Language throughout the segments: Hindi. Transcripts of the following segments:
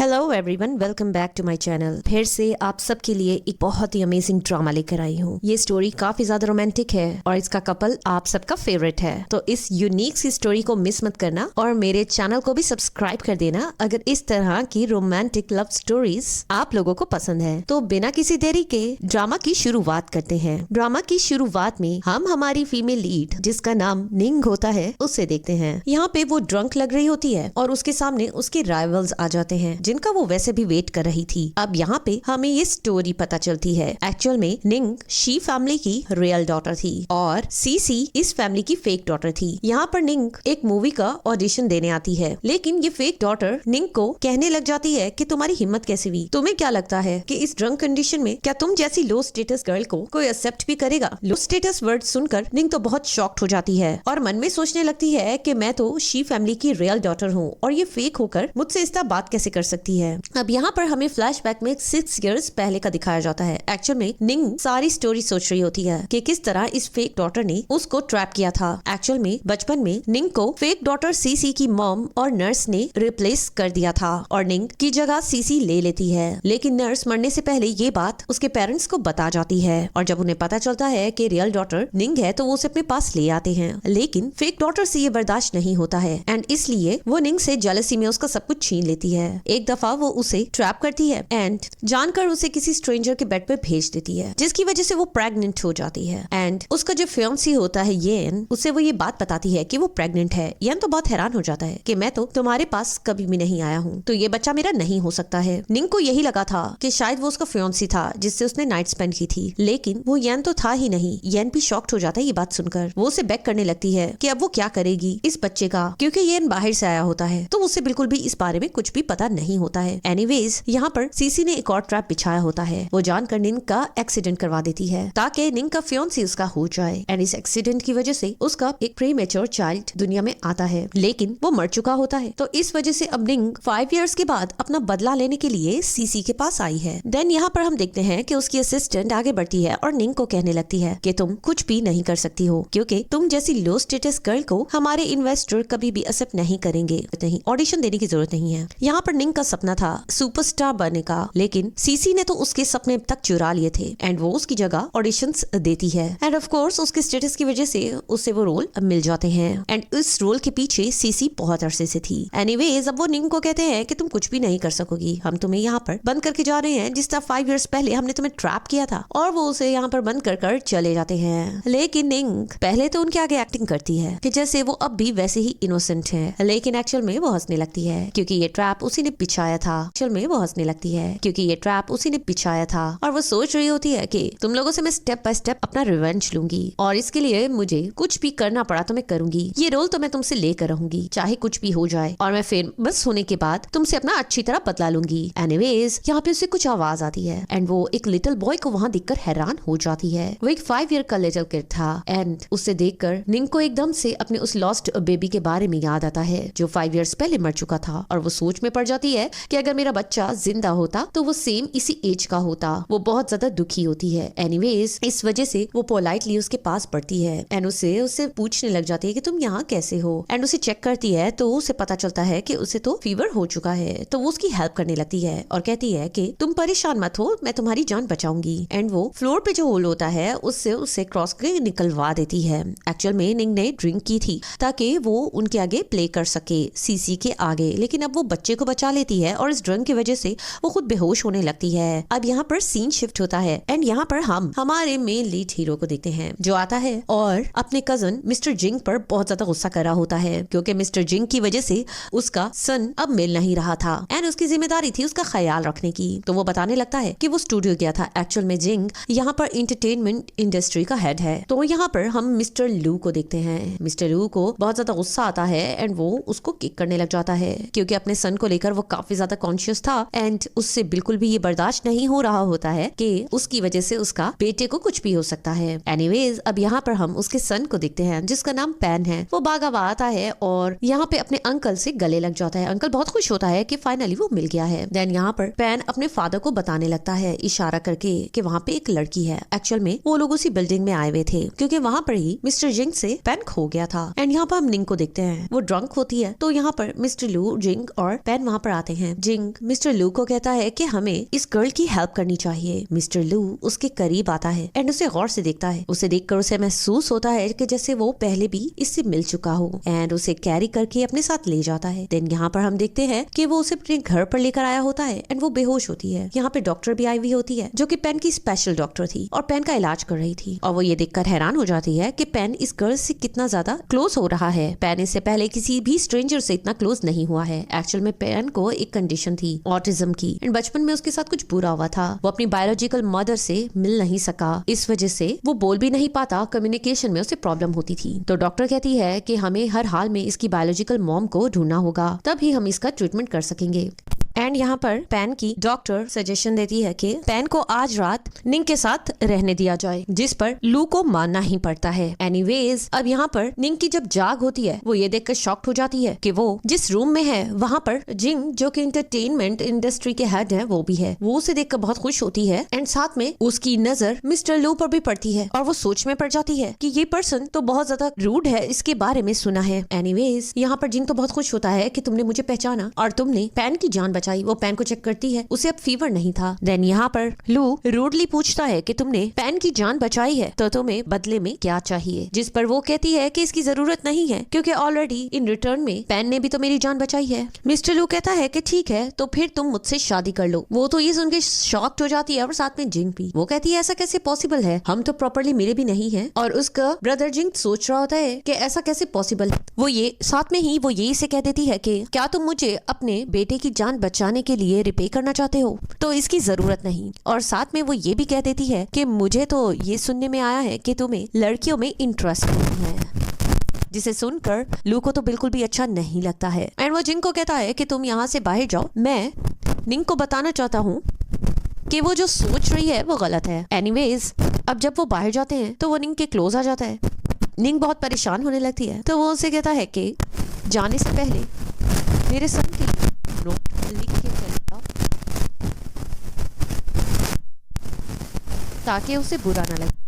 Hello everyone, welcome back to my channel. फिर से आप सबके लिए एक बहुत ही अमेजिंग ड्रामा लेकर आई हूँ। ये स्टोरी काफी ज्यादा रोमांटिक है और इसका कपल आप सबका फेवरेट है। तो इस यूनिक सी स्टोरी को मिस मत करना और मेरे चैनल को भी सब्सक्राइब कर देना अगर इस तरह की रोमांटिक लव स्टोरीज आप लोगों को पसंद है। तो बिना किसी देरी के ड्रामा की शुरुआत करते हैं। ड्रामा की शुरुआत में हम हमारी फीमेल लीड जिसका नाम निंग होता है उससे देखते हैं। यहाँ पे वो ड्रंक लग रही होती है और उसके सामने उसके राइवल्स आ जाते हैं जिनका वो वैसे भी वेट कर रही थी। अब यहाँ पे हमें ये स्टोरी पता चलती है। एक्चुअल में निंग शी फैमिली की रियल डॉटर थी और सीसी इस फैमिली की फेक डॉटर थी। यहाँ पर निंग एक मूवी का ऑडिशन देने आती है, लेकिन ये फेक डॉटर निंग को कहने लग जाती है कि तुम्हारी हिम्मत कैसे हुई, तुम्हें क्या लगता है कि इस ड्रंक कंडीशन में क्या तुम जैसी लो स्टेटस गर्ल को कोई एक्सेप्ट भी करेगा। लो स्टेटस वर्ड सुनकर निंग तो बहुत शॉक्ड हो जाती है और मन में सोचने लगती है कि मैं तो शी फैमिली की रियल डॉटर हूँ और ये फेक होकर मुझसे इस तरह बात कैसे कर सकती है। अब यहाँ पर हमें फ्लैशबैक में 6 इयर्स पहले का दिखाया जाता है। एक्चुअल में निंग सारी स्टोरी सोच रही होती है कि किस तरह इस फेक डॉटर ने उसको ट्रैप किया था। एक्चुअल में बचपन में निंग को फेक डॉटर सीसी की मॉम और नर्स ने रिप्लेस कर दिया था और निंग की जगह सीसी ले लेती है, लेकिन नर्स मरने से पहले ये बात उसके पेरेंट्स को बता जाती है और जब उन्हें पता चलता है कि रियल डॉटर निंग है तो वो उसे अपने पास ले आते हैं, लेकिन फेक डॉटर से ये बर्दाश्त नहीं होता है एंड इसलिए वो निंग से जेलसी में उसका सब कुछ छीन लेती है। एक दफा वो उसे ट्रैप करती है एंड जानकर उसे किसी स्ट्रेंजर के बेड पे भेज देती है, जिसकी वजह से वो प्रेग्नेंट हो जाती है एंड उसका जो फियांसी होता है येन, उसे वो ये बात बताती है कि वो प्रेग्नेंट है। येन तो बहुत हैरान हो जाता है कि मैं तो तुम्हारे पास कभी भी नहीं आया हूँ, तो ये बच्चा मेरा नहीं हो सकता है। निंग को यही लगा था कि शायद वो उसका फियांसी था जिससे उसने नाइट स्पेंड की थी, लेकिन वो येन तो था ही नहीं। येन भी शॉक्ड हो जाता है ये बात सुनकर। वो उसे बेग करने लगती है कि अब वो क्या करेगी इस बच्चे का, क्योंकि येन बाहर से आया होता है तो उसे बिल्कुल भी इस बारे में कुछ भी पता नहीं होता है। एनीवेज यहाँ पर सीसी ने एक और ट्रैप बिछाया होता है। वो जानकर निंग का एक्सीडेंट करवा देती है ताकि निंग का फियांसी उसका हो जाए एंड इस एक्सीडेंट की वजह से उसका एक प्रीमेच्योर चाइल्ड दुनिया में आता है, लेकिन वो मर चुका होता है। तो इस वजह से अब निंग 5 इयर्स के बाद अपना बदला लेने के लिए सीसी के पास आई है। देन यहाँ पर हम देखते हैं कि उसकी असिस्टेंट आगे बढ़ती है और निंग को कहने लगती है कि तुम कुछ भी नहीं कर सकती हो, क्योंकि तुम जैसी लो स्टेटस गर्ल को हमारे इन्वेस्टर कभी भी एक्सेप्ट नहीं करेंगे, नहीं ऑडिशन देने की जरूरत नहीं है। यहाँ पर निंग का सपना था सुपरस्टार बनने का, लेकिन सीसी ने तो उसके सपने तक चुरा लिए थे एंड वो उसकी जगह ऑडिशंस देती है एंड ऑफ कोर्स उसके स्टेटस की वजह से उसे वो रोल मिल जाते हैं एंड इस रोल के पीछे सीसी बहुत अरसे से थी। एनीवेज अब वो निंग को कहते हैं कि तुम कुछ भी नहीं कर सकोगी, हम तुम्हें यहाँ पर बंद करके जा रहे हैं जिस तरह 5 इयर्स पहले हमने तुम्हें ट्रैप किया था, और वो उसे यहाँ पर बंद कर चले जाते हैं। लेकिन निंग पहले तो उनके आगे एक्टिंग करती है कि जैसे वो अब भी वैसे ही इनोसेंट है, लेकिन एक्चुअल में वो हंसने लगती है क्योंकि ये ट्रैप उसी ने बिछाया था। एक्चुअल में वो हंसने लगती है क्योंकि ये ट्रैप उसी ने बिछाया था और वो सोच रही होती है कि तुम लोगों से मैं स्टेप बाय स्टेप अपना रिवेंज लूंगी और इसके लिए मुझे कुछ भी करना पड़ा तो मैं करूंगी। ये रोल तो मैं तुमसे लेकर रहूंगी चाहे कुछ भी हो जाए, और मैं फेमस होने के बाद तुमसे अपना अच्छी तरह बदला लूंगी। एनीवेज यहाँ पे उसे कुछ आवाज आती है एंड वो एक लिटिल बॉय को वहाँ देखकर हैरान हो जाती है। वो एक 5 ईयर का लिटिल किड था एंड उसे देखकर निंग को एकदम से अपने उस लॉस्ट बेबी के बारे में याद आता है जो 5 इयर्स पहले मर चुका था, और वो सोच में पड़ जाती है कि अगर मेरा बच्चा जिंदा होता तो वो सेम इसी एज का होता। वो बहुत ज्यादा दुखी होती है। एनीवेज इस वजह से वो पोलाइटली उसके पास बढ़ती है एंड उससे पूछने लग जाती है कि तुम यहाँ कैसे हो, एंड उसे चेक करती है तो उसे पता चलता है कि उसे तो फीवर हो चुका है। तो वो उसकी हेल्प करने लगती है और कहती है कि तुम परेशान मत हो, मैं तुम्हारी जान बचाऊंगी। एंड वो फ्लोर पे जो होल होता है उससे उसे क्रॉस के निकलवा देती है। एक्चुअल में निंग ने ड्रिंक की थी ताकि वो उनके आगे प्ले कर सके सीसी के आगे, लेकिन अब वो बच्चे को बचा लेती है और इस ड्रिंक की वजह से वो खुद बेहोश होने लगती है। अब यहाँ पर सीन शिफ्ट होता है एंड यहाँ पर हम हमारे मेन लीड हीरो को देखते हैं जो आता है और अपने कजन मिस्टर जिंग पर बहुत ज्यादा गुस्सा कर रहा होता है क्योंकि मिस्टर जिंग की वजह से उसका सन अब मिल नहीं रहा था एंड उसकी जिम्मेदारी थी उसका ख्याल रखने की। तो वो बताने लगता है कि वो स्टूडियो गया था। एक्चुअल में जिंग यहाँ पर एंटरटेनमेंट इंडस्ट्री का हेड है। तो यहाँ पर हम मिस्टर लू को देखते हैं। मिस्टर लू को बहुत ज्यादा गुस्सा आता है एंड वो उसको किक करने लग जाता है क्योंकि अपने सन को लेकर वो काफी ज्यादा कॉन्शियस था एंड उससे बिल्कुल भी ये बर्दाश्त नहीं हो रहा होता है कि उसकी वजह से उसका बेटे को कुछ भी हो सकता है। एनीवेज अब यहाँ पर हम उसके सन को देखते हैं जिसका नाम पैन है। वो भागा हुआ आता है और यहाँ पे अपने अंकल से गले लग जाता है। अंकल बहुत खुश होता है कि फाइनली वो मिल गया है। देन यहाँ पर पैन अपने फादर को बताने लगता है इशारा करके कि वहाँ पे एक लड़की है। एक्चुअल में वो लोग उसी बिल्डिंग में आए हुए थे क्योंकि वहाँ पर ही मिस्टर जिंग से पैन खो गया था। एंड यहाँ पर हम निंग को देखते हैं, वो ड्रंक होती है। तो यहाँ पर मिस्टर लू, जिंग और पैन वहाँ पर आते जाते हैं। जिंग मिस्टर लू को कहता है कि हमें इस गर्ल की हेल्प करनी चाहिए। मिस्टर लू उसके करीब आता है एंड उसे गौर से देखता है। उसे देखकर उसे महसूस होता है कि जैसे वो पहले भी इससे मिल चुका हो एंड उसे कैरी करके अपने साथ ले जाता है। देन यहाँ पर हम देखते हैं कि वो उसे अपने घर पर लेकर आया होता है एंड वो बेहोश होती है। यहाँ पे डॉक्टर भी आई हुई होती है जो कि पेन की स्पेशल डॉक्टर थी और पेन का इलाज कर रही थी और वो ये देखकर हैरान हो जाती है कि पेन इस गर्ल से कितना ज्यादा क्लोज हो रहा है। पेन इससे पहले किसी भी स्ट्रेंजर से इतना क्लोज नहीं हुआ है। एक्चुअल में पेन को एक कंडीशन थी ऑटिज्म की एंड बचपन में उसके साथ कुछ बुरा हुआ था। वो अपनी बायोलॉजिकल मदर से मिल नहीं सका, इस वजह से वो बोल भी नहीं पाता, कम्युनिकेशन में उसे प्रॉब्लम होती थी। तो डॉक्टर कहती है कि हमें हर हाल में इसकी बायोलॉजिकल मॉम को ढूंढना होगा, तभी हम इसका ट्रीटमेंट कर सकेंगे। एंड यहाँ पर पेन की डॉक्टर सजेशन देती है कि पेन को आज रात निंग के साथ रहने दिया जाए, जिस पर लू को मानना ही पड़ता है। एनीवेज अब यहाँ पर निंग की जब जाग होती है वो ये देखकर शॉक्ड हो जाती है कि वो जिस रूम में है वहाँ पर जिंग जो कि एंटरटेनमेंट इंडस्ट्री के हेड है वो भी है। वो उसे देखकर बहुत खुश होती है एंड साथ में उसकी नजर मिस्टर लू पर भी पड़ती है और वो सोच में पड़ जाती है कि ये पर्सन तो बहुत ज्यादा रूड है, इसके बारे में सुना है। एनीवेज यहाँ पर जिंग तो बहुत खुश होता है कि तुमने मुझे पहचाना और तुमने पेन की जान बचाई। वो पेन को चेक करती है, उसे अब फीवर नहीं था। देन यहाँ पर लू रूडली पूछता है कि तुमने पेन की जान बचाई है तो तुम्हें बदले में क्या चाहिए, जिस पर वो कहती है कि इसकी जरूरत नहीं है क्योंकि ऑलरेडी इन रिटर्न में पेन ने भी तो मेरी जान बचाई है। मिस्टर लू कहता है कि ठीक है तो फिर तुम मुझसे शादी कर लो। वो तो ये सुन के शॉक्ड हो जाती है और साथ में जिंग भी। वो कहती है ऐसा कैसे पॉसिबल है, हम तो प्रॉपरली मिले भी नहीं है। और उसका ब्रदर जिंग सोच रहा होता है कि ऐसा कैसे पॉसिबल है। वो ये साथ में ही वो यही से कह देती है कि क्या तुम मुझे अपने बेटे की जान बचाने के लिए रिपे करना चाहते हो, तो इसकी जरूरत नहीं। और साथ में वो ये भी कह देती है कि मुझे तो ये सुनने में आया है कि तुम्हें लड़कियों में इंटरेस्ट नहीं है, जिसे सुनकर लू को तो बिल्कुल भी अच्छा नहीं लगता है। एंड वो जिंग को कहता है कि तुम यहाँ से बाहर जाओ, मैं निंग को बताना चाहता हूँ कि वो जो सोच रही है वो गलत है। एनीवेज अब जब वो बाहर जाते हैं तो वो निंग के क्लोज आ जाता है। निंग बहुत परेशान होने लगती है तो वो उसे कहता है कि जाने से पहले मेरे सन के नोट लिख के चलेगा ताकि उसे बुरा ना लगे।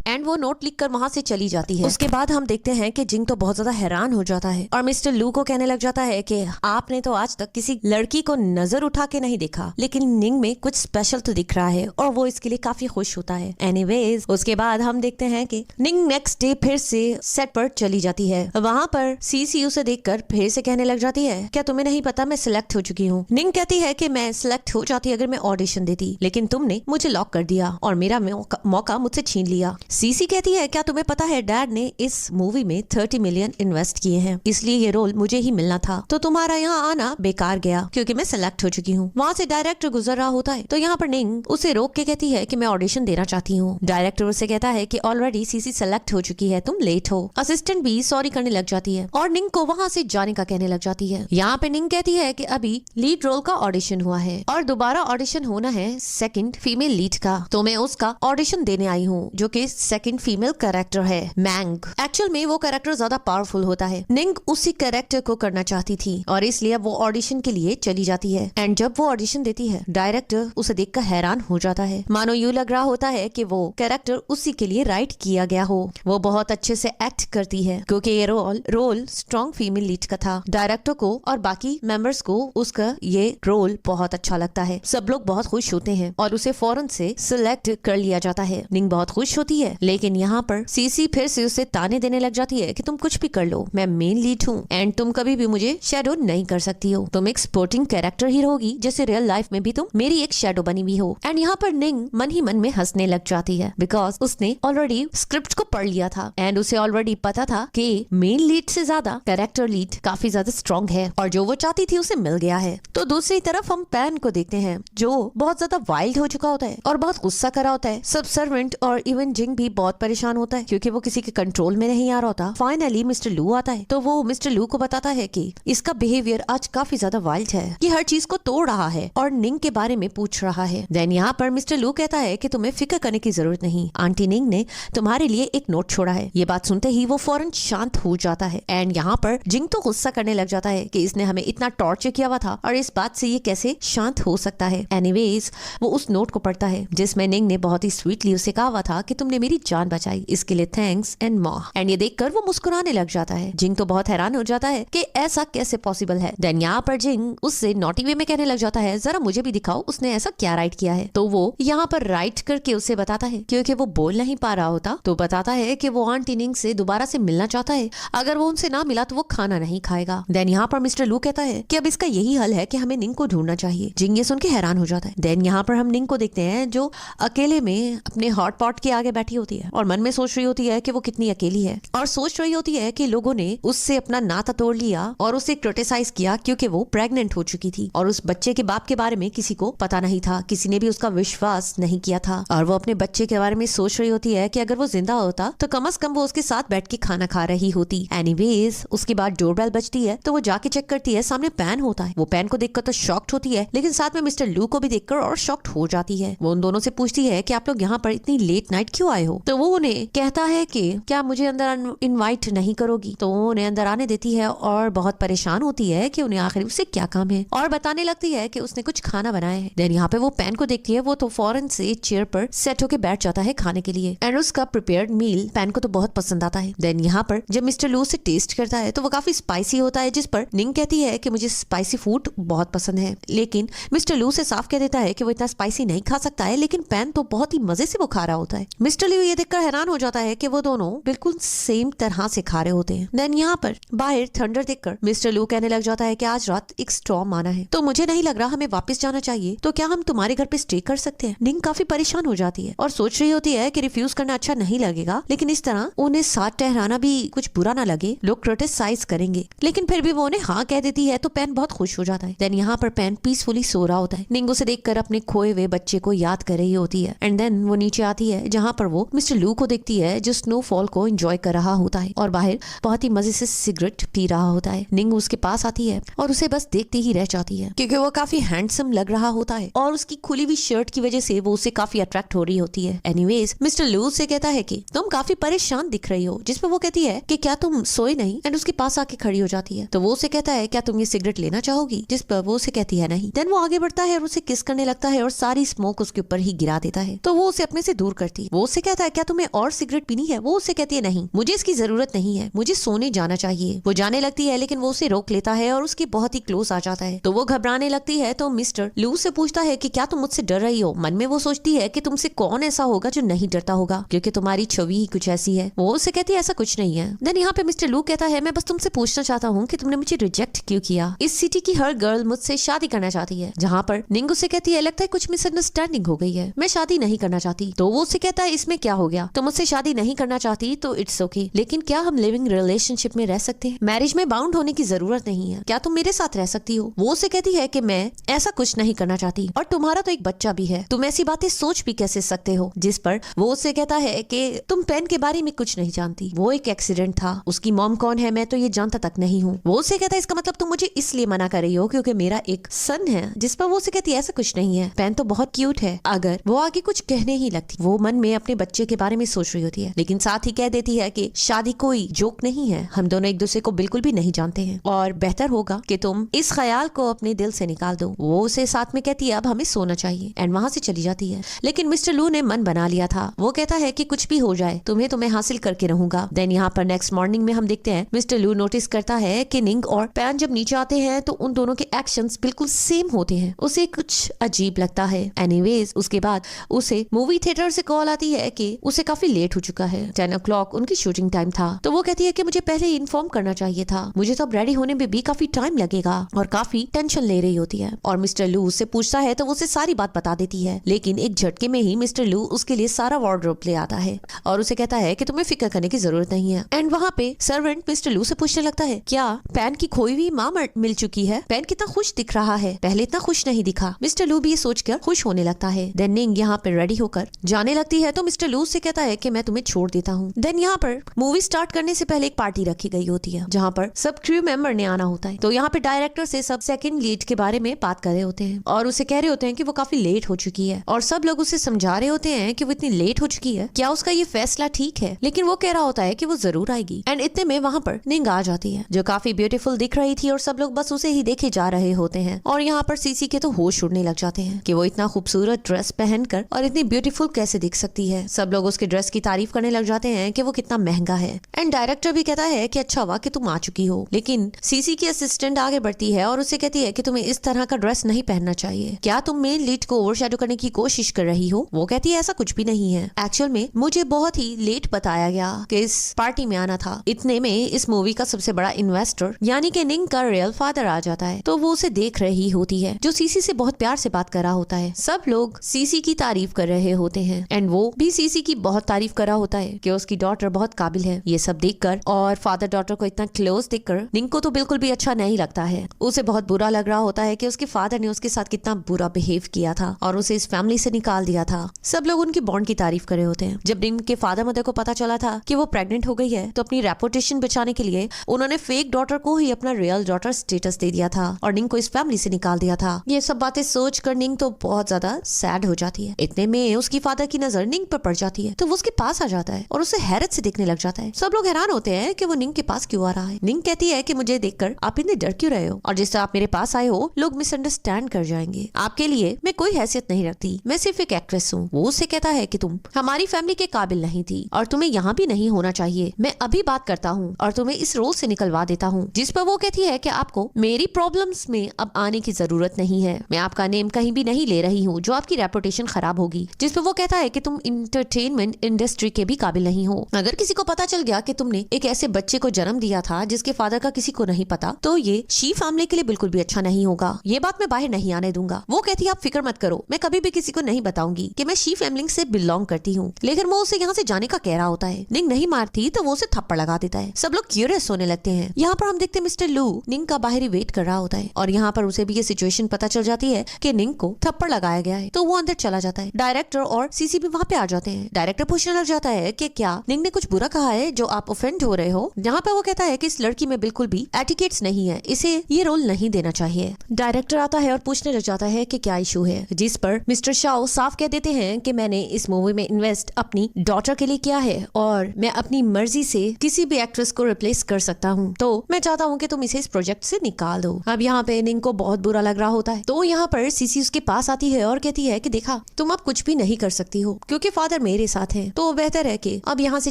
एंड वो नोट लिखकर वहां से चली जाती है। उसके बाद हम देखते हैं कि जिंग तो बहुत ज्यादा हैरान हो जाता है और मिस्टर लू को कहने लग जाता है कि आपने तो आज तक किसी लड़की को नजर उठा के नहीं देखा, लेकिन निंग में कुछ स्पेशल तो दिख रहा है और वो इसके लिए काफी खुश होता है। एनीवेज उसके बाद हम देखते हैं कि निंग नेक्स्ट डे फिर से सेट पर चली जाती है। वहाँ पर सीसी उसे देखकर फिर से कहने लग जाती है क्या तुम्हें नहीं पता मैं सिलेक्ट हो चुकी हूँ। निंग कहती है कि मैं सिलेक्ट हो जाती अगर मैं ऑडिशन देती, लेकिन तुमने मुझे लॉक कर दिया और मेरा मौका मुझसे छीन लिया। सीसी कहती है क्या तुम्हें पता है डैड ने इस मूवी में 30 मिलियन इन्वेस्ट किए हैं, इसलिए ये रोल मुझे ही मिलना था, तो तुम्हारा यहाँ आना बेकार गया क्योंकि मैं सिलेक्ट हो चुकी हूँ। वहाँ से डायरेक्टर गुजर रहा होता है तो यहाँ पर निंग उसे रोक के कहती है कि मैं ऑडिशन देना चाहती हूँ। डायरेक्टर उसे कहता है कि ऑलरेडी सीसी सेलेक्ट हो चुकी है, तुम लेट हो। असिस्टेंट भी सॉरी करने लग जाती है और निंग को वहाँ से जाने का कहने लग जाती है। यहाँ पे निंग कहती है कि अभी लीड रोल का ऑडिशन हुआ है और दोबारा ऑडिशन होना है सेकंड फीमेल लीड का, तो मैं उसका ऑडिशन देने आई हूँ जो कि सेकंड फीमेल कैरेक्टर है मैंग। एक्चुअल में वो कैरेक्टर ज्यादा पावरफुल होता है। निंग उसी कैरेक्टर को करना चाहती थी और इसलिए वो ऑडिशन के लिए चली जाती है। एंड जब वो ऑडिशन देती है डायरेक्टर उसे देखकर हैरान हो जाता है, मानो यूं लग रहा होता है कि वो कैरेक्टर उसी के लिए राइट किया गया हो। वो बहुत अच्छे से एक्ट करती है क्योंकि ये रोल स्ट्रॉन्ग फीमेल लीड का था। डायरेक्टर को और बाकी मेंबर्स को उसका ये रोल बहुत अच्छा लगता है। सब लोग बहुत खुश होते हैं और उसे फौरन से सिलेक्ट कर लिया जाता है। निंग बहुत खुश होती है, लेकिन यहाँ पर सीसी फिर से उसे ताने देने लग जाती है कि तुम कुछ भी कर लो, मैं मेन लीड हूँ एंड तुम कभी भी मुझे शैडो नहीं कर सकती हो। तुम एक स्पोर्टिंग कैरेक्टर ही होगी जैसे रियल लाइफ में भी तुम मेरी एक शैडो बनी हुई हो। एंड यहाँ पर निंग मन ही मन में हंसने लग जाती है बिकॉज उसने ऑलरेडी स्क्रिप्ट को पढ़ लिया था एंड उसे ऑलरेडी पता था कि मेन लीड से ज्यादा कैरेक्टर लीड काफी ज्यादा स्ट्रॉन्ग है और जो वो चाहती थी उसे मिल गया है। तो दूसरी तरफ हम पैन को देखते हैं जो बहुत ज्यादा वाइल्ड हो चुका होता है और बहुत गुस्सा करा होता है। सब सर्वेंट और इवन जिंग भी बहुत परेशान होता है क्योंकि वो किसी के कंट्रोल में नहीं आ रहा होता। फाइनली मिस्टर लू आता है तो वो मिस्टर लू को बताता है कि इसका बिहेवियर आज काफी ज्यादा वाइल्ड है, ये हर चीज को तोड़ रहा है और निंग के बारे में पूछ रहा है। देन यहाँ पर मिस्टर लू कहता है कि तुम्हें फिक्र करने की जरूरत नहीं, आंटी निंग ने तुम्हारे लिए एक नोट छोड़ा है। ये बात सुनते ही वो फौरन शांत हो जाता है एंड यहाँ पर जिंग तो गुस्सा करने लग जाता है कि इसने हमें इतना टॉर्चर किया हुआ था और इस बात से ये कैसे शांत हो सकता है। एनीवेज वो उस नोट को पढ़ता है जिसमें निंग ने बहुत ही स्वीटली उसे कहा हुआ था कि तुमने मेरी मेरी जान बचाई, इसके लिए थैंक्स एंड मॉ। एंड ये देखकर वो मुस्कुराने लग जाता है। जिंग तो बहुत हैरान हो जाता है कि ऐसा कैसे पॉसिबल है। देन यहाँ पर जिंग उससे नॉटी वे में कहने लग जाता है, जरा मुझे भी दिखाओ उसने ऐसा क्या राइट किया है। तो वो यहाँ पर राइट करके उसे बताता है, क्योंकि वो बोल नहीं पा रहा होता तो बताता है कि वो आंटी निंग से दोबारा से मिलना चाहता है। अगर वो उनसे ना मिला तो वो खाना नहीं खाएगा। देन यहाँ पर मिस्टर लू कहता है कि अब इसका यही हल है कि हमें निंग को ढूंढना चाहिए। जिंग ये सुन के हैरान हो जाता है। देन यहाँ पर हम निंग को देखते हैं जो अकेले में अपने हॉट पॉट के आगे बैठी होती है और मन में सोच रही होती है कि वो कितनी अकेली है, और सोच रही होती है कि लोगों ने उससे अपना नाता तोड़ लिया और उसे क्रिटिसाइज किया क्योंकि वो प्रेग्नेंट हो चुकी थी और उस बच्चे के बाप के बारे में किसी को पता नहीं था, किसी ने भी उसका विश्वास नहीं किया था। और वो अपने बच्चे के बारे में सोच रही होती है कि अगर वो जिंदा होता तो कम से कम वो उसके साथ बैठ के खाना खा रही होती। एनीवेज उसके बाद डोरबेल बजती है तो वो जाके चेक करती है, सामने पैन होता है। वो पैन को देखकर तो शॉक्ड होती है, लेकिन साथ में मिस्टर लू को भी देखकर और शॉक्ड हो जाती है। वो उन दोनों से पूछती है कि आप लोग यहाँ पर इतनी लेट नाइट क्यों आए हो। तो वो उन्हें कहता है कि क्या मुझे अंदर इनवाइट नहीं करोगी। तो वो उन्हें अंदर आने देती है और बहुत परेशान होती है कि उन्हें आखिर उससे क्या काम है, और बताने लगती है कि उसने कुछ खाना बनाया है। देन यहाँ पे वो पैन को देखती है, वो तो फौरन से चेयर पर सेट होके बैठ जाता है खाने के लिए। एंड उसका प्रिपेयर्ड मील पैन को तो बहुत पसंद आता है। देन यहाँ पर जब मिस्टर लू से टेस्ट करता है तो वो काफी स्पाइसी होता है, जिस पर निंग कहती है कि मुझे स्पाइसी फूड बहुत पसंद है। लेकिन मिस्टर लू से साफ कह देता है कि वो इतना स्पाइसी नहीं खा सकता है, लेकिन पैन तो बहुत ही मजे से वो खा रहा होता है। मिस्टर लू ये देखकर हैरान हो जाता है कि वो दोनों बिल्कुल सेम तरह से खा रहे होते हैं। देन यहाँ पर बाहर थंडर देखकर मिस्टर लू कहने लग जाता है कि आज रात एक स्टॉर्म आना है, तो मुझे नहीं लग रहा हमें वापस जाना चाहिए, तो क्या हम तुम्हारे घर पे स्टे कर सकते हैं। निंग काफी परेशान हो जाती है और सोच रही होती है कि रिफ्यूज करना अच्छा नहीं लगेगा, लेकिन इस तरह उन्हें साथ ठहराना भी कुछ बुरा ना लगे, लोग क्रिटिसाइज करेंगे। लेकिन फिर भी वो उन्हें हाँ कह देती है तो पैन बहुत खुश हो जाता है। देन यहाँ पर पैन पीसफुली सो रहा होता है। निंग उसे देखकर अपने खोए हुए बच्चे को याद कर रही होती है। एंड देन वो नीचे आती है जहाँ पर वो मिस्टर लू को देखती है जो स्नोफॉल को एंजॉय कर रहा होता है और बाहर बहुत ही मजे से सिगरेट पी रहा होता है। निंग उसके पास आती है और उसे बस देखते ही रह जाती है, क्योंकि वो काफी हैंडसम लग रहा होता है और उसकी खुली हुई शर्ट की वजह से वो उसे काफी अट्रैक्ट हो रही होती है। एनीवेज मिस्टर लू से कहता है कि तुम काफी परेशान दिख रही हो, जिस पर वो कहती है कि क्या तुम सोए नहीं। एंड उसके पास आके खड़ी हो जाती है। तो वो उसे कहता है क्या तुम ये सिगरेट लेना चाहोगी, जिस पर वो उसे कहती है नहीं। देन वो आगे बढ़ता है और उसे किस करने लगता है और सारी स्मोक उसके ऊपर ही गिरा देता है। तो वो उसे अपने से दूर करती है। वो उसे कहता है क्या तुम्हें और सिगरेट पीनी है। वो उसे कहती है नहीं, मुझे इसकी जरूरत नहीं है, मुझे सोने जाना चाहिए। वो जाने लगती है लेकिन वो उसे रोक लेता है और उसके बहुत ही क्लोज आ जाता है। तो वो घबराने लगती है तो मिस्टर लू से पूछता है कि क्या तुम मुझसे डर रही हो। मन में वो सोचती है कि तुमसे कौन ऐसा होगा जो नहीं डरता होगा, क्योंकि तुम्हारी छवि ही कुछ ऐसी है। वो उसे कहती है ऐसा कुछ नहीं है। देन यहाँ पे मिस्टर लू कहता है मैं बस तुमसे पूछना चाहता हूँ कि तुमने मुझे रिजेक्ट क्यों किया। इस सिटी की हर गर्ल मुझसे शादी करना चाहती है। जहाँ पर निंग उसे कहती है लगता है कुछ मिसअंडरस्टैंडिंग हो गई है, मैं शादी नहीं करना चाहती। तो वो उसे कहता है इसमें क्या हो गया, तुम मुझसे शादी नहीं करना चाहती तो इट्स ओके, लेकिन क्या हम लिविंग रिलेशनशिप में रह सकते हैं। मैरिज में बाउंड होने की जरूरत नहीं है, क्या तुम मेरे साथ रह सकती हो। वो उसे कहती है कि मैं ऐसा कुछ नहीं करना चाहती और तुम्हारा तो एक बच्चा भी है, तुम ऐसी बातें सोच भी कैसे सकते हो। जिस पर वो उससे कहता है कि तुम पेन के बारे में कुछ नहीं जानती, वो एक एक्सीडेंट था, उसकी मॉम कौन है मैं तो ये जानता तक नहीं हूँ। वो उससे कहता है इसका मतलब तुम मुझे इसलिए मना कर रही हो क्योंकि मेरा एक सन है। जिस पर वो उसे कहती है ऐसा कुछ नहीं है, पेन तो बहुत क्यूट है। अगर वो आगे कुछ कहने ही लगती, वो मन में अपने बच्चे के बारे में सोच रही होती है, लेकिन साथ ही कह देती है कि शादी कोई जोक नहीं है, हम दोनों एक दूसरे को बिल्कुल भी नहीं जानते हैं और बेहतर होगा कि तुम इस ख्याल को अपने दिल से निकाल दो। वो उसे साथ में कहती है अब हमें सोना चाहिए एंड वहां से चली जाती है। लेकिन मिस्टर लू ने मन बना लिया था, वो कहता है कि कुछ भी हो जाए तुम्हें तो मैं हासिल करके रहूंगा। देन यहाँ पर नेक्स्ट मॉर्निंग में हम देखते हैं मिस्टर लू नोटिस करता है कि निंग और पैन जब नीचे आते हैं तो उन दोनों के एक्शंस बिल्कुल सेम होते हैं। उसे कुछ अजीब लगता है। एनीवेज उसके बाद उसे मूवी थिएटर से कॉल आती है कि उसे काफी लेट हो चुका है, 10 o'clock उनकी शूटिंग टाइम था। तो वो कहती है कि मुझे पहले ही इन्फॉर्म करना चाहिए था, मुझे तो अब रेडी होने में भी काफी टाइम लगेगा और काफी टेंशन ले रही होती है। और मिस्टर लू उससे पूछता है तो वो उसे सारी बात बता देती है, लेकिन एक झटके में ही मिस्टर लू उसके लिए सारा वार्डरोब ले आता है और उसे कहता है कि तुम्हें फिक्र करने की जरूरत नहीं है। एंड वहाँ पे सर्वेंट मिस्टर लू से पूछने लगता है क्या पैन की खोई हुई माँ मिल चुकी है। पैन कितना खुश दिख रहा है, पहले इतना खुश नहीं दिखा। मिस्टर लू भी ये सोचकर खुश होने लगता है। देन निंग यहाँ पे रेडी होकर जाने लगती है तो मिस्टर लू से कहता है कि मैं तुम्हें छोड़ देता हूँ। देन यहाँ पर मूवी स्टार्ट करने से पहले एक पार्टी रखी गई होती है जहाँ पर सब क्रू मेंबर ने आना होता है। तो यहाँ पे डायरेक्टर से सब सेकंड लीड के बारे में बात कर रहे होते हैं और उसे कह रहे होते हैं कि वो काफी लेट हो चुकी है और सब लोग उसे समझा रहे होते हैं कि वो इतनी लेट हो चुकी है, क्या उसका ये फैसला ठीक है। लेकिन वो कह रहा होता है कि वो जरूर आएगी। एंड इतने में वहाँ पर निंग आ जाती है जो काफी ब्यूटीफुल दिख रही थी और सब लोग बस उसे ही देखे जा रहे होते हैं। और यहाँ पर सीसी के तो होश उड़ने लग जाते हैं कि वो इतना खूबसूरत ड्रेस पहनकर और इतनी ब्यूटीफुल कैसे दिख सकती है। सब लोग उसके ड्रेस की तारीफ करने लग जाते हैं कि वो कितना महंगा है। एंड डायरेक्टर भी कहता है कि अच्छा हुआ कि तुम आ चुकी हो। लेकिन सीसी की असिस्टेंट आगे बढ़ती है और उसे कहती है कि तुम्हें इस तरह का ड्रेस नहीं पहनना चाहिए। क्या तुम मेन लीड को ओवरशैडो करने की कोशिश कर रही हो? वो कहती है ऐसा कुछ भी नहीं है। एक्चुअल में मुझे बहुत ही लेट बताया गया कि इस पार्टी में आना था। इतने में इस मूवी का सबसे बड़ा इन्वेस्टर यानी कि निंग का रियल फादर आ जाता है। तो वो उसे देख रही होती है जो सीसी से बहुत प्यार से बात कर रहा होता है। सब लोग सीसी की तारीफ कर रहे होते हैं एंड वो भी सीसी की बहुत तारीफ कर रहा होता है कि उसकी डॉटर बहुत काबिल है। ये सब देखकर और फादर डॉटर को इतना क्लोज देखकर निंग को तो बिल्कुल भी अच्छा नहीं लगता है। उसे बहुत बुरा लग रहा होता है कि उसके फादर ने उसके साथ कितना बुरा बिहेव किया था और उसे इस फैमिली से निकाल दिया था। सब लोग उनकी बॉन्ड की तारीफ कर रहे होते हैं। जब निंग के फादर मदर को पता चला था कि वो प्रेग्नेंट हो गई है तो अपनी रेपुटेशन बचाने के लिए उन्होंने फेक डॉटर को ही अपना रियल डॉटर स्टेटस दे दिया था और निंग को इस फैमिली से निकाल दिया था। ये सब बातें सोच कर निंग तो बहुत ज्यादा सैड हो जाती है। इतने में उसकी फादर की नजर निंग पर पड़ जाती है तो वो उसके पास आ जाता है और उसे हैरत से देखने लग जाता है। सब लोग हैरान होते हैं कि वो निंग के पास क्यों आ रहा है। निंग कहती है कि मुझे देखकर आप इतने डर क्यों रहे हो और जिससे आप मेरे पास आए हो लोग मिसअंडरस्टैंड कर जाएंगे। आपके लिए मैं कोई हैसियत नहीं रखती, मैं सिर्फ एक एक्ट्रेस हूँ। वो उससे कहता है कि तुम हमारी फैमिली के काबिल नहीं थी और तुम्हें यहाँ भी नहीं होना चाहिए। मैं अभी बात करता हूँ और तुम्हें इस रोल से निकलवा देता हूँ। जिस पर वो कहती है कि आपको मेरी प्रॉब्लम्स में अब आने की जरूरत नहीं है। मैं आपका नेम कहीं भी नहीं ले रही हूँ जो आपकी रेपुटेशन खराब होगी। जिस पर वो कहता है कि तुम इंटरटेनमेंट इंडस्ट्री के भी काबिल नहीं हो। अगर किसी को पता चल गया कि तुमने एक ऐसे बच्चे को जन्म दिया था जिसके फादर का किसी को नहीं पता तो ये शी फैमिली के लिए बिल्कुल भी अच्छा नहीं होगा। ये बात मैं बाहर नहीं आने दूंगा। वो कहती है आप फिक्र मत करो, मैं कभी भी किसी को नहीं बताऊंगी कि मैं शी फैमिली से बिलोंग करती हूँ। लेकिन वो उसे यहाँ से जाने का कह रहा होता है। निंग नहीं मारती तो वो उसे थप्पड़ लगा देता है। सब लोग क्यूरियस होने लगते हैं। यहाँ पर हम देखते हैं मिस्टर लू निंग का बाहरी वेट कर रहा होता है और यहाँ पर उसे भी ये सिचुएशन पता चल जाती है कि निंग को थप्पड़ लगाया गया है तो वो अंदर चला जाता है। डायरेक्टर और सीसी भी वहाँ पे आ जाते हैं। डायरेक्टर पूछने लग जाता है कि क्या निंग ने कुछ बुरा कहा है जो आप ऑफेंड हो रहे हो। यहाँ पे वो कहता है कि इस लड़की में बिल्कुल भी एटिकेट्स नहीं है, इसे ये रोल नहीं देना चाहिए। डायरेक्टर आता है और पूछने लग जाता है कि क्या इशू है, जिस पर मिस्टर शाओ साफ कह देते हैं कि मैंने इस मूवी में इन्वेस्ट अपनी डॉटर के लिए किया है और मैं अपनी मर्जी से किसी भी एक्ट्रेस को रिप्लेस कर सकता हूँ। तो मैं चाहता हूँ कि तुम इसे इस प्रोजेक्ट से निकाल दो। अब यहाँ पे निंग को बहुत बुरा लग रहा होता है तो यहाँ पर सीसी उसके पास आती है और कहती है कि देखा तुम अब कुछ भी नहीं कर सकती हो क्योंकि फादर मेरे साथ है तो बेहतर है कि अब यहाँ से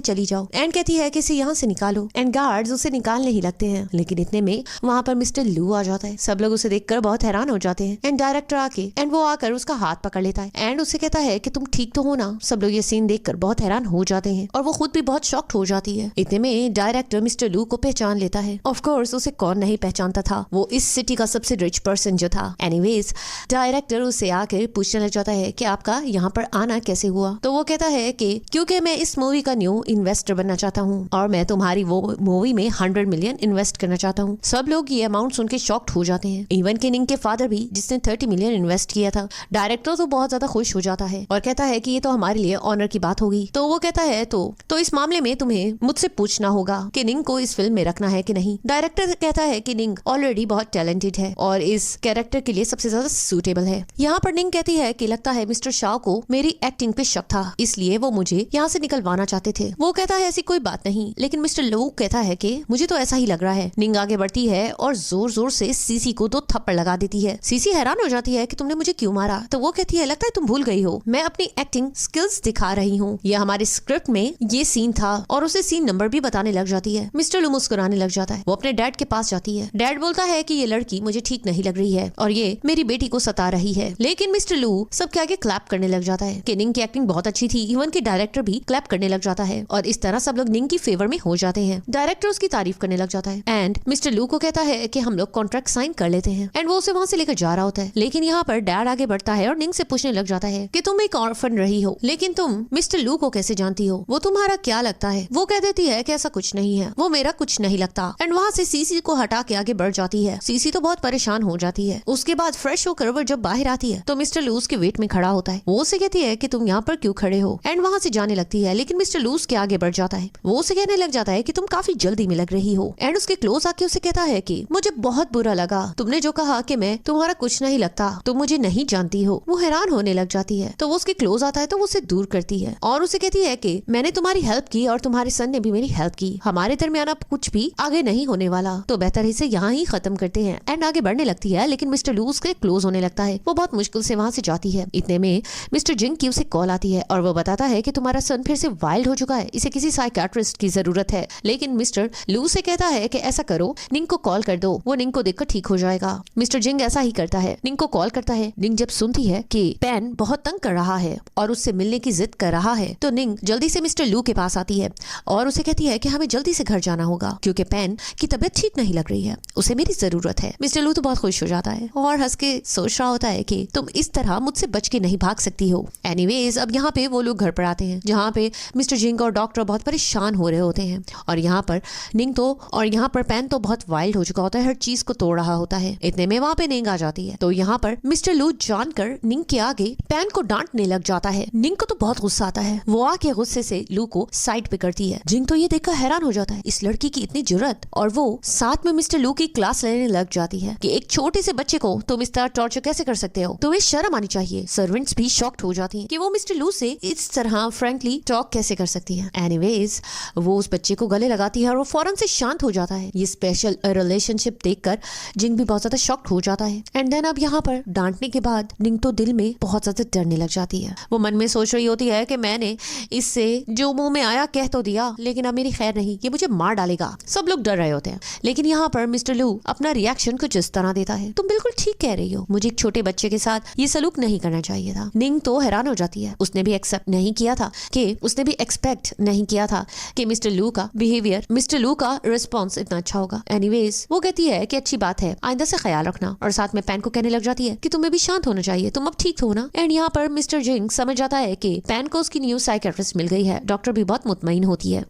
चली जाओ। एंड कहती है कि इसे यहाँ से निकालो। एंड गार्ड्स उसे निकालने ही लगते हैं लेकिन इतने में वहाँ पर मिस्टर लू आ जाता है। सब लोग उसे देखकर बहुत हैरान हो जाते हैं। एंड डायरेक्टर आके एंड वो आकर उसका हाथ पकड़ लेता है एंड उसे कहता है कि तुम ठीक तो हो ना। सब लोग ये सीन देखकर बहुत हैरान हो जाते हैं और वो खुद भी बहुत शॉक्ड हो जाती है। इतने में डायरेक्टर मिस्टर लू को पहचान लेता है। ऑफ कोर्स उसे कौन नहीं पहचानता था, वो इस सिटी का सबसे रिच पर्सन जो था। एनीवेज डायरेक्टर उसे आकर पूछने लग जाता है कि आपका यहाँ पर आना कैसे हुआ। तो वो कहता है कि क्योंकि मैं इस मूवी का न्यू इन्वेस्टर बनना चाहता हूँ और मैं तुम्हारी वो मूवी में 100 मिलियन इन्वेस्ट करना चाहता हूँ। सब लोग ये अमाउंट सुन के शॉक्ड हो जाते हैं, इवन के निंग के फादर भी जिसने 30 मिलियन इन्वेस्ट किया था। डायरेक्टर तो बहुत ज्यादा खुश हो जाता है और कहता है कि ये तो हमारे लिए ऑनर की बात होगी। तो वो कहता है तो इस मामले में तुम्हें मुझसे पूछना होगा कि निंग को इस फिल्म में रखना है कि नहीं। डायरेक्टर कहता है कि निंग ऑलरेडी बहुत टैलेंटेड है और इस कैरेक्टर के लिए सबसे ज्यादा सूटेबल है। यहाँ पर निंग कहती है कि लगता है मिस्टर शाह को मेरी एक्टिंग पे शक था इसलिए वो मुझे यहाँ से निकलवाना चाहते थे। वो कहता है ऐसी कोई बात नहीं, लेकिन मिस्टर लू कहता है कि मुझे तो ऐसा ही लग रहा है। निंग आगे बढ़ती है और जोर जोर से सीसी को 2 थप्पड़ लगा देती है। सीसी हैरान हो जाती है कि तुमने मुझे क्यों मारा। तो वो कहती है लगता है तुम भूल गई हो, मैं अपनी एक्टिंग स्किल्स दिखा रही हूँ। ये हमारे स्क्रिप्ट में ये सीन था और उसे सीन नंबर भी बताने लग जाती है। मिस्टर लू मुस्कुराने लग जाता है। वो अपने डैड के पास जाती है। डैड बोलता है कि ये लड़की मुझे ठीक नहीं लग रही है और ये मेरी बेटी को सता रही है। लेकिन मिस्टर लू सबके आगे क्लैप करने लग जाता है कि निंग की एक्टिंग बहुत अच्छी थी। इवन के डायरेक्टर भी क्लैप करने लग जाता है और इस तरह सब लोग निंग की फेवर में हो जाते हैं। डायरेक्टर उसकी तारीफ करने लग जाता है एंड मिस्टर लू को कहता है कि हम लोग कॉन्ट्रैक्ट साइन कर लेते हैं एंड वो उसे वहाँ से लेकर जा रहा होता है। लेकिन यहाँ पर डैड आगे बढ़ता है और निंग से पूछने लग जाता है कि तुम एक ऑर्फन रही हो लेकिन तुम मिस्टर लू को कैसे जानती हो, वो तुम्हारा क्या लगता है। वो कह देती है कि ऐसा कुछ नहीं है, वो मेरा कुछ नहीं लगता एंड वहाँ से सीसी को हटा के आगे बढ़ जाती है। सीसी तो बहुत परेशान हो जाती है। उसके बाद फ्रेश होकर वो जब बाहर आती है तो मिस्टर लू उसके वेट में खड़ा होता है। वो उसे कहती है कि तुम यहाँ पर क्यों खड़े हो एंड वहाँ से जाने लगती है। लेकिन मिस्टर लू उसके आगे बढ़ जाता है। वो उसे कहने लग जाता है कि तुम काफी जल्दी में लग रही हो एंड उसके क्लोज आके उसे कहता है कि मुझे बहुत बुरा लगा, तुमने जो कहा कि मैं तुम्हारा कुछ नहीं लगता, तुम मुझे नहीं जानती हो। वो हैरान होने लग जाती है। तो वो उसके क्लोज आता है तो वो उसे दूर करती है और उसे कहती है कि मैंने तुम्हारी हेल्प की और तुम्हारे सन ने भी मेरी हेल्प की, हमारे दरमियान अब कुछ भी आगे नहीं होने वाला, तो बेहतर इसे यहाँ ही खत्म करते हैं। एंड आगे बढ़ने लगती है लेकिन मिस्टर लू उसके क्लोज होने लगता है। वो बहुत मुश्किल से वहाँ से जाती है। इतने में मिस्टर जिंग की उसे कॉल आती है और वो बताता है कि तुम्हारा सन फिर से वाइल्ड हो चुका है, इसे किसी साइकियाट्रिस्ट की जरूरत है। लेकिन मिस्टर लू से कहता है कि ऐसा करो, निंग को कॉल कर दो, वो निंग को देखकर ठीक हो जाएगा। मिस्टर जिंग ऐसा ही करता है, निंग को कॉल करता है। निंग जब सुनती है कि पेन बहुत तंग कर रहा है और उससे मिलने की जिद कर रहा है, तो निंग जल्दी से मिस्टर लू के पास आती है और उसे कहती है कि हमें जल्दी से घर जाना होगा क्योंकि पेन की तबीयत ठीक नहीं लग रही है, उसे मेरी जरूरत है। मिस्टर लू तो बहुत खुश हो जाता है और हंस के सोच रहा होता है कि तुम इस तरह मुझसे बच के नहीं भाग सकती हो। एनीवेज, अब यहाँ पे वो लोग घर पर आते हैं जहाँ पे मिस्टर जिंग और डॉक्टर बहुत परेशान हो रहे होते हैं और यहाँ पर निंग तो और यहाँ पर पेन तो बहुत वाइल्ड हो चुका होता है, हर चीज को तोड़ रहा होता है। इतने में वहाँ पे निंग आ जाती है। तो यहाँ पर मिस्टर लू जानकर निंग के आगे पेन को डांटने लग जाता है। निंग को तो बहुत गुस्सा आता है, वो आके गुस्से से लू को साइड पे करती है। जिंग तो ये देखकर हैरान हो जाता है, इस लड़की की इतनी जुर्रत, और वो साथ में मिस्टर लू की क्लास लेने लग जाती है कि एक छोटे से बच्चे को तुम इस तरह टॉर्चर कैसे कर सकते हो, तुम्हें शर्म आनी चाहिए। सर्वेंट्स भी शॉक्ड हो जाती हैं कि वो मिस्टर लू से इस तरह फ्रैंकली टॉक कैसे कर सकती है। एनीवेज, वो उस बच्चे को गले लगाती है और वो फौरन से शांत हो जाता है। ये स्पेशल रिलेशनशिप देखकर जिंग भी बहुत ज्यादा शॉक्ड हो जाता है। एंड देन अब यहाँ पर डांटने के बाद निंग तो दिल में बहुत ज्यादा डरने लग जाती है। वो मन में सोच रही होती है कि मैंने इससे जो मुंह में आया कह तो दिया, लेकिन अब मेरी खैर नहीं, ये मुझे मार डालेगा। सब लोग डर रहे होते हैं, लेकिन यहाँ पर मिस्टर लू अपना रिएक्शन कुछ इस तरह देता है, तुम बिल्कुल ठीक कह रही हो, मुझे एक छोटे बच्चे के साथ ये सलूक नहीं करना चाहिए था। निंग तो हैरान हो जाती है, उसने भी एक्सेप्ट नहीं किया था कि उसने भी एक्सपेक्ट नहीं किया था कि मिस्टर लू का बिहेवियर, मिस्टर लू का रिस्पॉन्स इतना अच्छा होगा। एनीवेज, वो कहती है कि अच्छी बात है, आइंदा से ख्याल रखना, और साथ में पेन को कहने लग जाती है कि तुम्हें भी शांत होना चाहिए, तुम अब ठीक हो ना। एंड यहाँ पर मिस्टर जिंग समझ जाता है कि पेन को उसकी न्यू साइकियाट्रिस्ट मिल गई है। डॉक्टर भी बहुत मुतमईन होती है।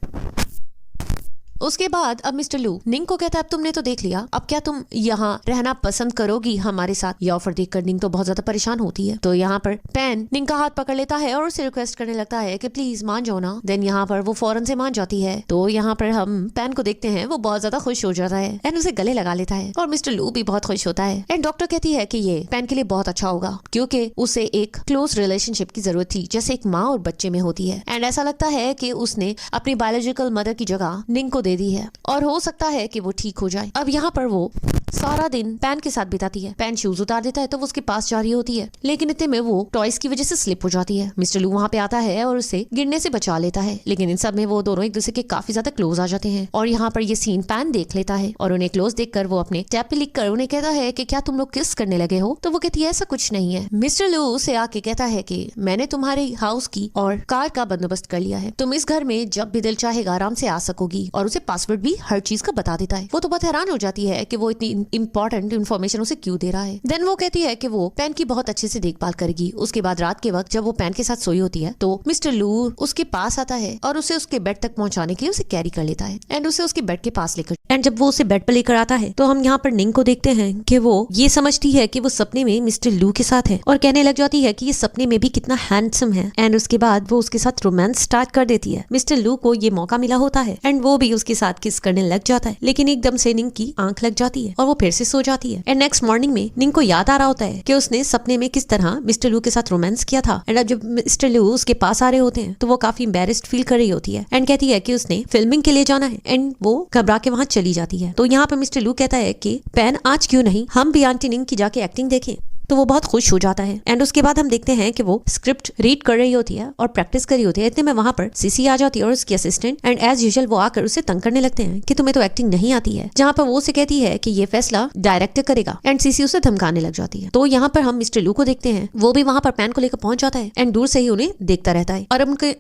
उसके बाद अब मिस्टर लू निंग को कहता है, अब तुमने तो देख लिया, अब क्या तुम यहाँ रहना पसंद करोगी हमारे साथ? ये ऑफर देखकर निंग तो बहुत ज्यादा परेशान होती है। तो यहाँ पर पेन निंग का हाथ पकड़ लेता है और उसे रिक्वेस्ट करने लगता है कि प्लीज मान जाओ ना। देन यहाँ पर वो फौरन से मान जाती है। तो यहाँ पर हम पेन को देखते हैं, वो बहुत ज्यादा खुश हो जाता है एंड उसे गले लगा लेता है और मिस्टर लू भी बहुत खुश होता है। एंड डॉक्टर कहती है कि ये पेन के लिए बहुत अच्छा होगा क्योंकि उसे एक क्लोज रिलेशनशिप की जरूरत थी, जैसे एक माँ और बच्चे में होती है। एंड ऐसा लगता है कि उसने अपनी बायोलॉजिकल मदर की जगह निंग को दे दी है और हो सकता है कि वो ठीक हो जाए। अब यहाँ पर वो सारा दिन पेन के साथ बिताती है। पेन शूज उतार देता है तो वो उसके पास जा रही होती है, लेकिन इतने में वो टॉयज की वजह से स्लिप हो जाती है। मिस्टर लू वहाँ पे आता है और उसे गिरने से बचा लेता है, लेकिन इन सब में वो दोनों एक दूसरे के काफी ज्यादा क्लोज आ जाते हैं। और यहाँ पर ये सीन पेन देख लेता है और उन्हें क्लोज देखकर वो अपने टैब पे लिख कर उन्हें कहता है कि क्या तुम लोग किस करने लगे हो? तो वो कहती है ऐसा कुछ नहीं है। मिस्टर लू उसे आके कहता है कि मैंने तुम्हारे हाउस की और कार का बंदोबस्त कर लिया है, तुम इस घर में जब भी दिल चाहेगा आराम से आ सकोगी, और उसे पासवर्ड भी हर चीज का बता देता है। वो तो बहुत हैरान हो जाती है कि वो इतनी इंपॉर्टेंट इन्फॉर्मेशन उसे क्यों दे रहा है। देन वो कहती है कि वो पेन की बहुत अच्छे से देखभाल करेगी। उसके बाद रात के वक्त जब वो पेन के साथ सोई होती है तो मिस्टर लू उसके पास आता है और उसे उसके बेड तक पहुंचाने के लिए उसे कैरी कर लेता है एंड उसे उसके बेड के पास लेकर, एंड जब वो उसे बेड पर लेकर आता है तो हम यहाँ पर निंग को देखते हैं कि वो ये समझती है कि वो सपने में मिस्टर लू के साथ है और कहने लग जाती है कि ये सपने में भी कितना हैंडसम है। एंड उसके बाद वो उसके साथ रोमांस स्टार्ट कर देती है। मिस्टर लू को ये मौका मिला होता है एंड वो भी उसके साथ किस करने लग जाता है, लेकिन एकदम से निंग की आंख लग जाती है और वो फिर से सो जाती है। एंड नेक्स्ट मॉर्निंग में निंग को याद आ रहा होता है कि उसने सपने में किस तरह मिस्टर लू के साथ रोमांस किया था। एंड अब जब मिस्टर लू उसके पास आ रहे होते हैं तो वो काफी एम्बैरेस्ड फील कर रही होती है एंड कहती है कि उसने फिल्मिंग के लिए जाना है एंड वो घबरा के वहां चली जाती है। तो यहाँ पे मिस्टर लू कहता है कि पेन आज क्यों नहीं हम भी आंटी निंग की जाके एक्टिंग देखें। तो वो बहुत खुश हो जाता है एंड उसके बाद हम देखते हैं कि वो स्क्रिप्ट रीड कर रही होती है और प्रैक्टिस कर रही होती है। इतने में वहां पर सीसी आ जाती है और उसकी असिस्टेंट, एंड एज यूजुअल वो आकर उसे तंग करने लगते हैं कि तुम्हें तो एक्टिंग नहीं आती है, जहाँ पर वो उसे कहती है कि ये फैसला डायरेक्टर करेगा एंड सीसी उसे धमकाने लग जाती है। तो यहाँ पर हम मिस्टर लू को देखते हैं, वो भी वहां पर पेन को लेकर पहुंच जाता है एंड दूर से ही उन्हें देखता रहता है और अब उनके